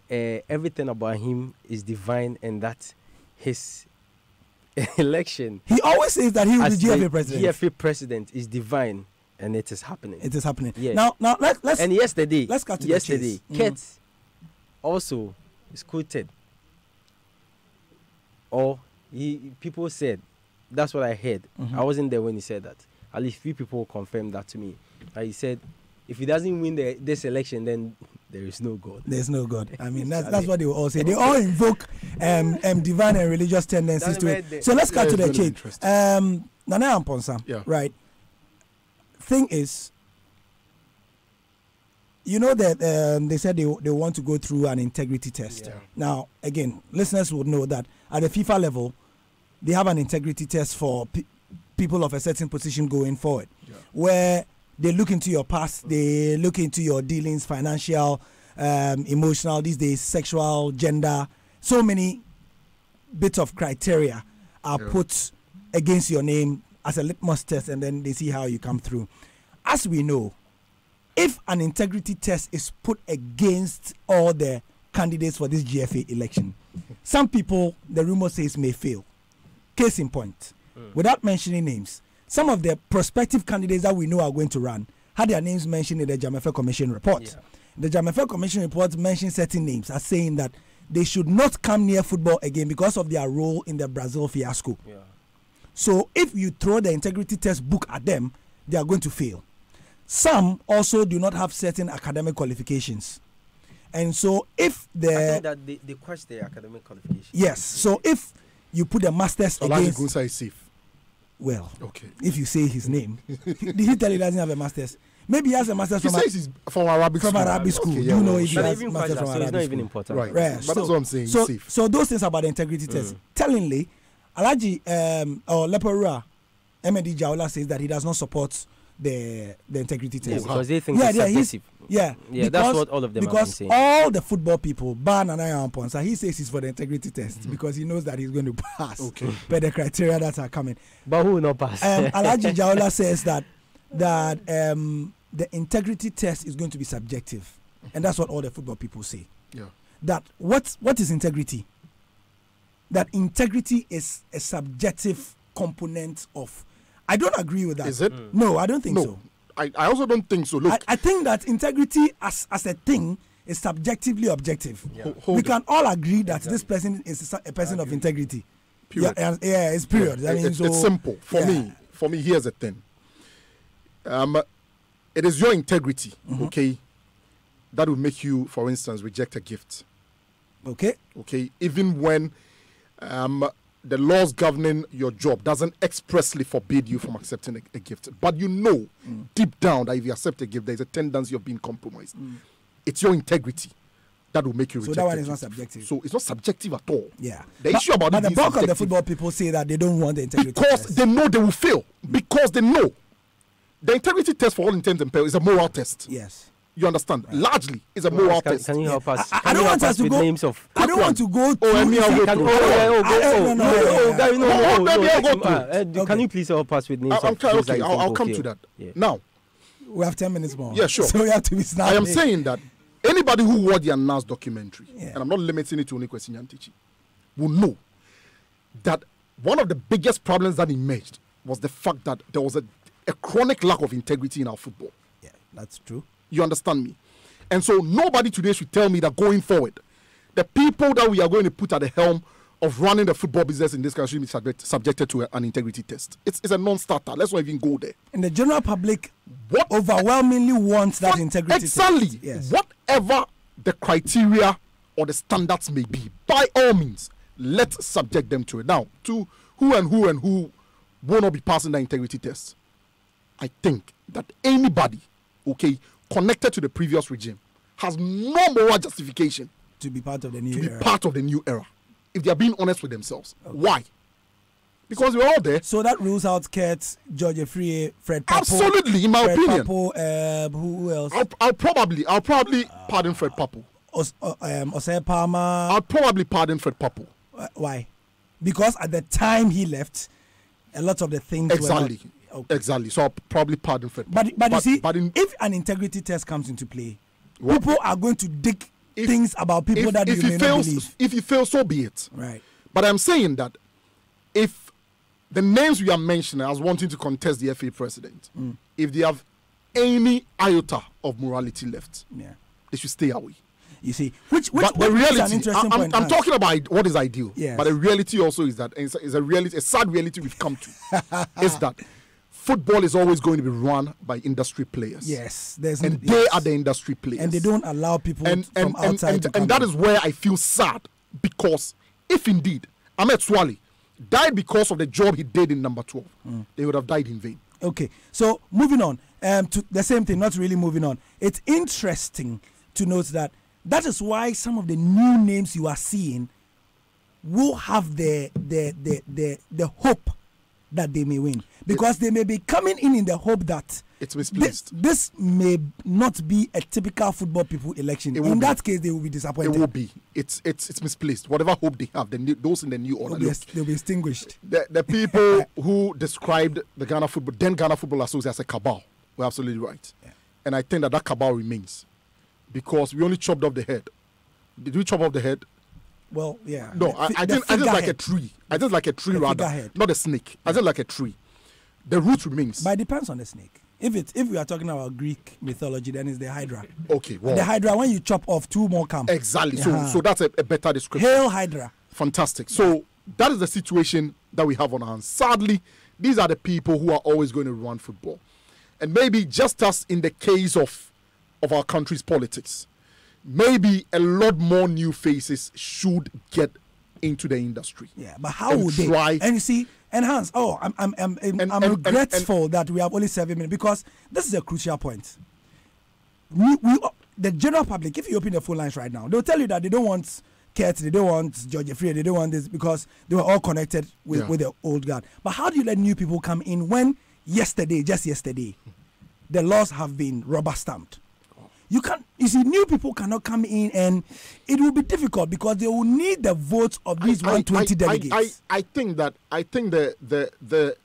everything about him is divine and that his election. He always says that he will be GFA president. GFA president is divine, and it is happening. It is happening. Yes. Now let's. And yesterday, let's cut to the chase. Kurt also is quoted, or people said, that's what I heard. I wasn't there when he said that. At least 3 people confirmed that to me. He said, if he doesn't win this election, then there is no God. There's no God. I mean, that's what they will all say. They all invoke divine and religious tendencies to it. So let's cut to the chase. Nanayao Amponsah, right? Thing is, that they said they want to go through an integrity test. Yeah. Now, again, listeners would know that at the FIFA level, they have an integrity test for people of a certain position going forward, where they look into your past, they look into your dealings, financial, emotional, these days, sexual, gender. So many bits of criteria are put against your name as a litmus test, and then they see how you come through. As we know, if an integrity test is put against all the candidates for this GFA election, some people, the rumor says, may fail. Case in point, without mentioning names, some of the prospective candidates that we know are going to run had their names mentioned in the Jamefe Commission report. Yeah. The Jamefe Commission report mentioned certain names as saying that they should not come near football again because of their role in the Brazil fiasco. Yeah. So if you throw the integrity test book at them, they are going to fail. Some also do not have certain academic qualifications. And so if I think that they question their academic qualifications. Yes. So if you put the masters against... Gunsa is safe. Well, okay. If you say his name. Did he tell you he doesn't have a master's? Maybe he has a master's from Arabic school. From Arabic school. Okay, you know if he has a master's from Arabic school. It's not even important. Right. But that's what I'm saying. So those things about the integrity test. Tellingly, Alhaji or Leperua, Emedi Jaola says that he does not support the integrity test. Because they think it's subjective. Yeah, that's what all of them have been saying. Because all the football people, bar Nana Amponsah, he says he's for the integrity test because he knows that he's going to pass by the criteria that are coming. But who will not pass? Alhaji Jaola says that the integrity test is going to be subjective, and that's what all the football people say. Yeah. That what is integrity? That integrity is a subjective component of. I don't agree with that. Is it? No, I don't think so. I also don't think so. Look, I think that integrity as a thing is subjectively objective. Yeah. We can all agree that this person is a person of integrity. Period. Yeah, it's period. Yeah. It's simple. For me, here's the thing. It is your integrity, okay, that will make you, for instance, reject a gift. Okay. Okay. Even when the laws governing your job doesn't expressly forbid you from accepting a gift, but you know deep down that if you accept a gift, there's a tendency of being compromised. It's your integrity that will make you reject. So that one is not subjective. So it's not subjective at all. Yeah. The issue about the bulk of the football people say that they don't want the integrity because test. They know they will fail. Because they know the integrity test, for all intents and purposes, is a moral test. Yes. You understand? Right. Largely, it's a moral test. Can you help us? I don't want us to go. Names of I don't want to go. Can you please help us with names of? Okay, I'll come to that. Yeah. Now, we have 10 minutes more. Yeah, sure. So we have to be snappy. I am saying that anybody who watched the Anas documentary, and I'm not limiting it to only Kwesi Nyantakyi, will know that one of the biggest problems that emerged was the fact that there was a chronic lack of integrity in our football. Yeah, that's true. You understand me? And so nobody today should tell me that going forward, the people that we are going to put at the helm of running the football business in this country be subjected to an integrity test. It's a non-starter. Let's not even go there. And the general public overwhelmingly wants that integrity exactly. test. Yes. Whatever the criteria or the standards may be, by all means, let's subject them to it. Now, to who will not be passing the integrity test, I think that anybody, okay, connected to the previous regime has no moral justification to be part of the new era. If they are being honest with themselves. Okay. Why? Because we're all there. So that rules out Kurt, George Efrie, Fred Papo. Absolutely, in my opinion. Papo, who else? I'll probably pardon Fred Papo. Osei Palmer. I'll probably pardon Fred Papo. Why? Because at the time he left, a lot of the things exactly. were not, okay. Exactly. So I'll probably pardon Fred Papo. But you see, if an integrity test comes into play, people are going to dig things about people that you may not believe. If he fails, so be it. Right. But I'm saying that if the names we are mentioning as wanting to contest the FA president, if they have any iota of morality left, they should stay away. You see, which the reality, is an interesting point. I'm talking about what is ideal, yes. But the reality also is that it's a sad reality we've come to is that football is always going to be run by industry players. Yes, they are the industry players, and they don't allow people from outside. And that is where I feel sad, because if indeed Ahmed Swale died because of the job he did in number 12, they would have died in vain. Okay, so moving on to the same thing. Not really moving on. It's interesting to note that is why some of the new names you are seeing will have the hope that they may win, because they may be coming in the hope that it's misplaced. This may not be a typical football people election. In that case, they will be disappointed. It will be. It's misplaced. Whatever hope they have, those in the new order, they'll be extinguished. The people who described the Ghana Football Association as a cabal were absolutely right, and I think that cabal remains, because we only chopped off the head. Did we chop off the head? Well, yeah. No, I think like a tree. I think like a tree rather, not a snake. I think like a tree. The root remains. But it depends on the snake. If we are talking about Greek mythology, then it's the Hydra. Okay, well, the Hydra, when you chop off, two more come. Exactly. So that's a better description. Hail Hydra. Fantastic. So that is the situation that we have on our hands. Sadly, these are the people who are always going to run football, and maybe just as in the case of our country's politics, maybe a lot more new faces should get into the industry. Yeah, but how would they? And you see, and Hans, I'm regretful that we have only 7 minutes, because this is a crucial point. The general public, if you open the phone lines right now, they'll tell you that they don't want Kurt, they don't want George Efrie, they don't want this, because they were all connected with the old guard. But how do you let new people come in when just yesterday, the laws have been rubber stamped. You see, new people cannot come in, and it will be difficult because they will need the votes of these 120 delegates. I think the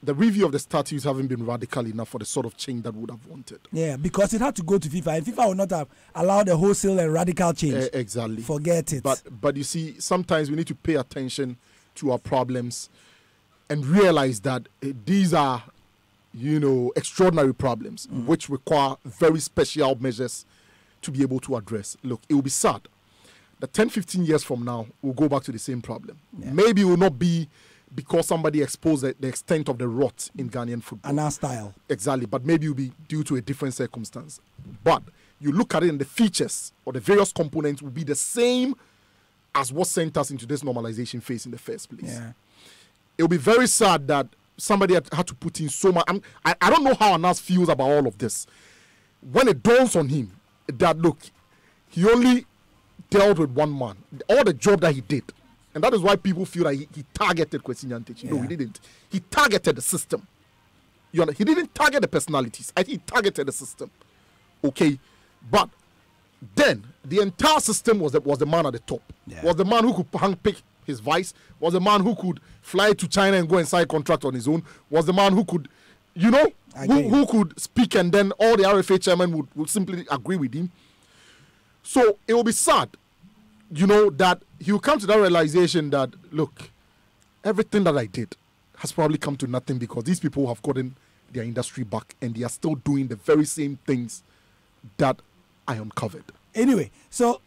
review of the statutes haven't been radical enough for the sort of change that we would have wanted. Yeah, because it had to go to FIFA, and FIFA would not have allowed a wholesale and radical change. Exactly. Forget it. But you see, sometimes we need to pay attention to our problems and realize that these are, extraordinary problems which require very special measures to be able to address. Look, it will be sad that 10, 15 years from now, we'll go back to the same problem. Yeah. Maybe it will not be because somebody exposed the extent of the rot in Ghanaian football. And our style. Exactly, but maybe it will be due to a different circumstance. But you look at it and the features or the various components will be the same as what sent us into this normalization phase in the first place. Yeah. It will be very sad that somebody had to put in so much. I don't know how Anas feels about all of this. When it dawns on him that, look, he only dealt with one man. All the job that he did. And that is why people feel that he targeted Kwesi Nyantakyi. No, he didn't. He targeted the system. He didn't target the personalities. I think he targeted the system. Okay? But then, the entire system was the man at the top. Yeah. Was the man who could handpick his vice, was the man who could fly to China and go and sign a contract on his own, was the man who could, who could speak and then all the RFA chairman would simply agree with him. So it will be sad, that he will come to that realization that, look, everything that I did has probably come to nothing because these people have gotten their industry back and they are still doing the very same things that I uncovered. Anyway, so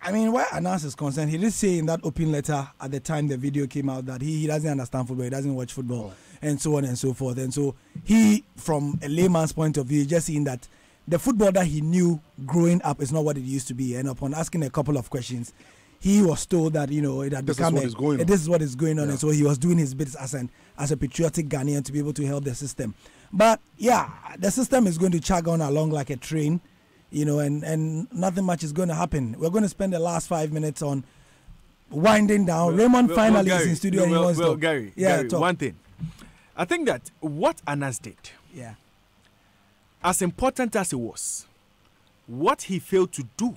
where Anas is concerned, he did say in that open letter at the time the video came out that he doesn't understand football, he doesn't watch football, and so on and so forth. And so he, from a layman's point of view, is just seeing that the football that he knew growing up is not what it used to be. And upon asking a couple of questions, he was told that, it had become this is what is going on. Yeah. And so he was doing his bit as a patriotic Ghanaian to be able to help the system. But yeah, the system is going to chug on along like a train. And nothing much is going to happen. We're going to spend the last 5 minutes on winding down. Raymond finally is in studio and he wants to... Gary, one thing. I think that what Anas did, as important as it was, what he failed to do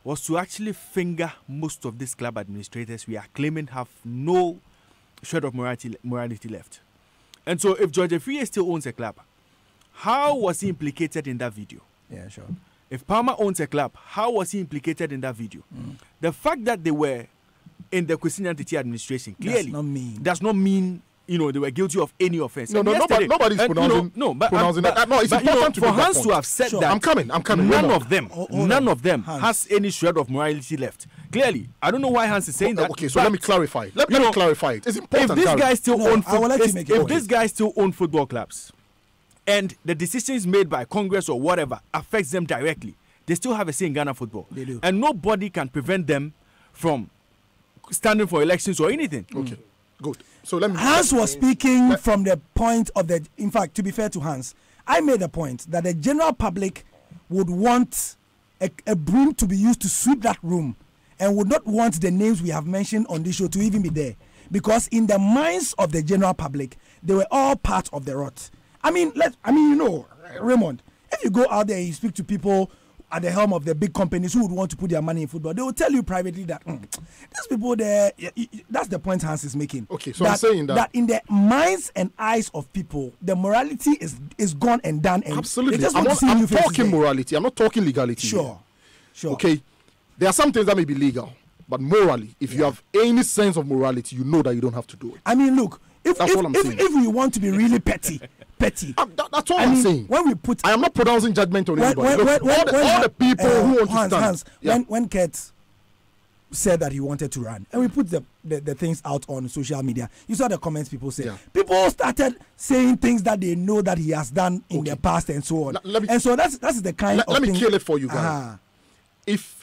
was to actually finger most of these club administrators we are claiming have no shred of morality left. And so if George Afriyie still owns a club, how was he implicated in that video? Yeah, sure. If Palmer owns a club, how was he implicated in that video? The fact that they were in the Kwesi Nyantakyi administration clearly does not mean they were guilty of any offense. Nobody's pronouncing. It's important for Hans to have said that. I'm coming. None of them has any shred of morality left. Clearly, I don't know why Hans is saying that. Okay, so let me clarify. Let me clarify it. It's important. If these guys still own football clubs, and the decisions made by Congress or whatever affects them directly, they still have a say in Ghana football. They do. And nobody can prevent them from standing for elections or anything. Okay, good. So Hans was speaking from the point of in fact, to be fair to Hans, I made the point that the general public would want a broom to be used to sweep that room and would not want the names we have mentioned on this show to even be there. Because in the minds of the general public, they were all part of the rot. Raymond, if you go out there and you speak to people at the helm of the big companies who would want to put their money in football, they will tell you privately that these people there, that's the point Hans is making. Okay, so I'm saying that in the minds and eyes of people, the morality is gone and done. And absolutely. I'm talking morality. I'm not talking legality. Sure. Okay, there are some things that may be legal, but morally, if you have any sense of morality, you know that you don't have to do it. Look, if we want to be really petty. That's all I'm saying. I am not pronouncing judgment on anybody. All the people who want to stand. Hans, when Kurt said that he wanted to run, and we put the things out on social media, you saw the comments people say. Yeah. People started saying things that they know that he has done in the past and so on. And so that's the kind of thing. Let me kill it for you guys. If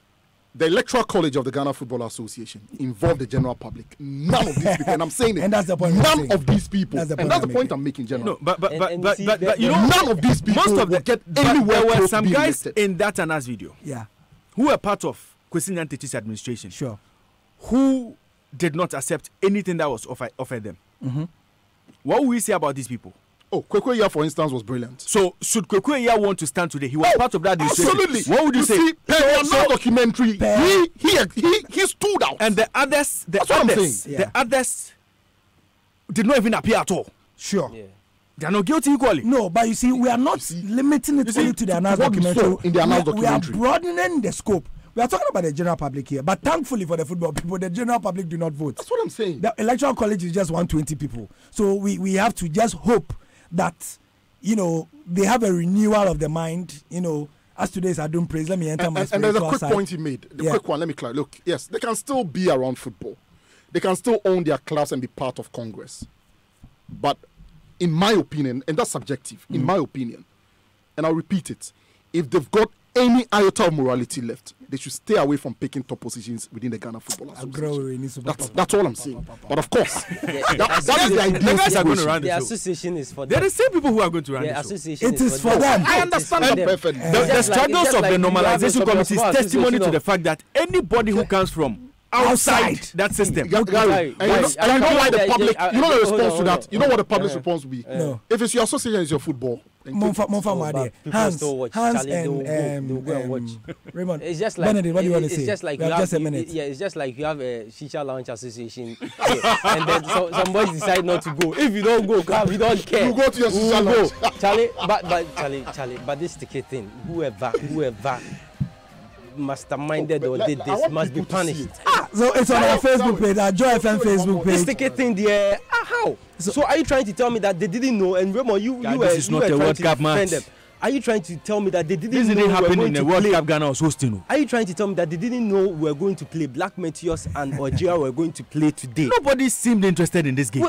the Electoral College of the Ghana Football Association involved the general public, none of these people, and I'm saying it, and that's the point. None of these people, and that's the point I'm making, General. No, but none of these people will get anywhere. There were some guys in that Anas video, who were part of Kwesi Nyantakyi's administration, sure, who did not accept anything that was offered them. What will we say about these people? Oh, Kwekweya, for instance, was brilliant. So should Kwekweya want to stand today? He was part of that decision. Absolutely. What would you say? See, documentary, he stood out. And the others did not even appear at all. Sure. Yeah. They are not guilty equally. No, but you see, we are not limiting it only to the announced documentary. We are broadening the scope. We are talking about the general public here, but thankfully for the football people, the general public do not vote. That's what I'm saying. The electoral college is just 120 people. So we have to just hope that, they have a renewal of the mind, as today's Adum praise. Let me enter my and there's a quick point he made. The quick one, let me clarify. Look, yes, they can still be around football. They can still own their clubs and be part of Congress. But in my opinion, and that's subjective, in my opinion, and I'll repeat it, if they've got any iota of morality left, they should stay away from picking top positions within the Ghana Football Association. That's all I'm saying. But of course, that is the idea. The guys are going to run the association is for them. They're the same people who are going to run the association. It is for them. I understand that perfectly. The struggles of the normalization committee is testimony to the fact that anybody who comes from outside that system. Gary, and you know why the public, the response to that, you know what the public's response will be? No. If it's your association, it's your football. Hans and Raymond. It's just like Benedict, what do you want to say? It's just like you have just a minute. It's just like you have a Shisha Lounge Association, and then somebody decide not to go. If you don't go, we don't care. You go to your Shisha Lounge, Charlie. But this ticket thing, whoever masterminded or did this must be punished. So it's on our Facebook page, our Joy FM Facebook page. This ticket thing there, how? So are you trying to tell me that they didn't know? And Raymond, you were not a World Cup match. Are you trying to tell me that they didn't know? This didn't happen in the World Cup Ghana was hosting. Are you trying to tell me that they didn't know we were going to play? Black Meteors and Algeria were going to play today. Nobody seemed interested in this game.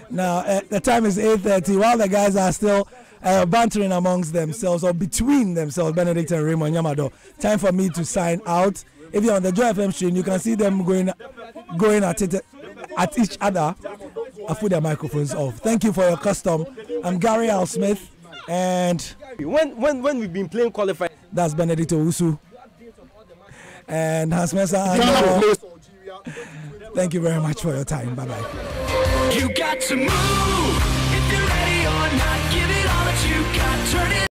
Now the time is 8:30. While the guys are still bantering amongst themselves or between themselves, Benedict and Raymond Yamado. Time for me to sign out. If you're on the Joy FM stream, you can see them going at each other. I put their microphones off. Thank you for your custom. I'm Gary Al Smith, and when we've been playing qualified, that's Benedict Owusu and Hans Mensah. Thank you very much for your time. Bye bye. You got to move if you're ready or not. Give it all that you got. Turn it.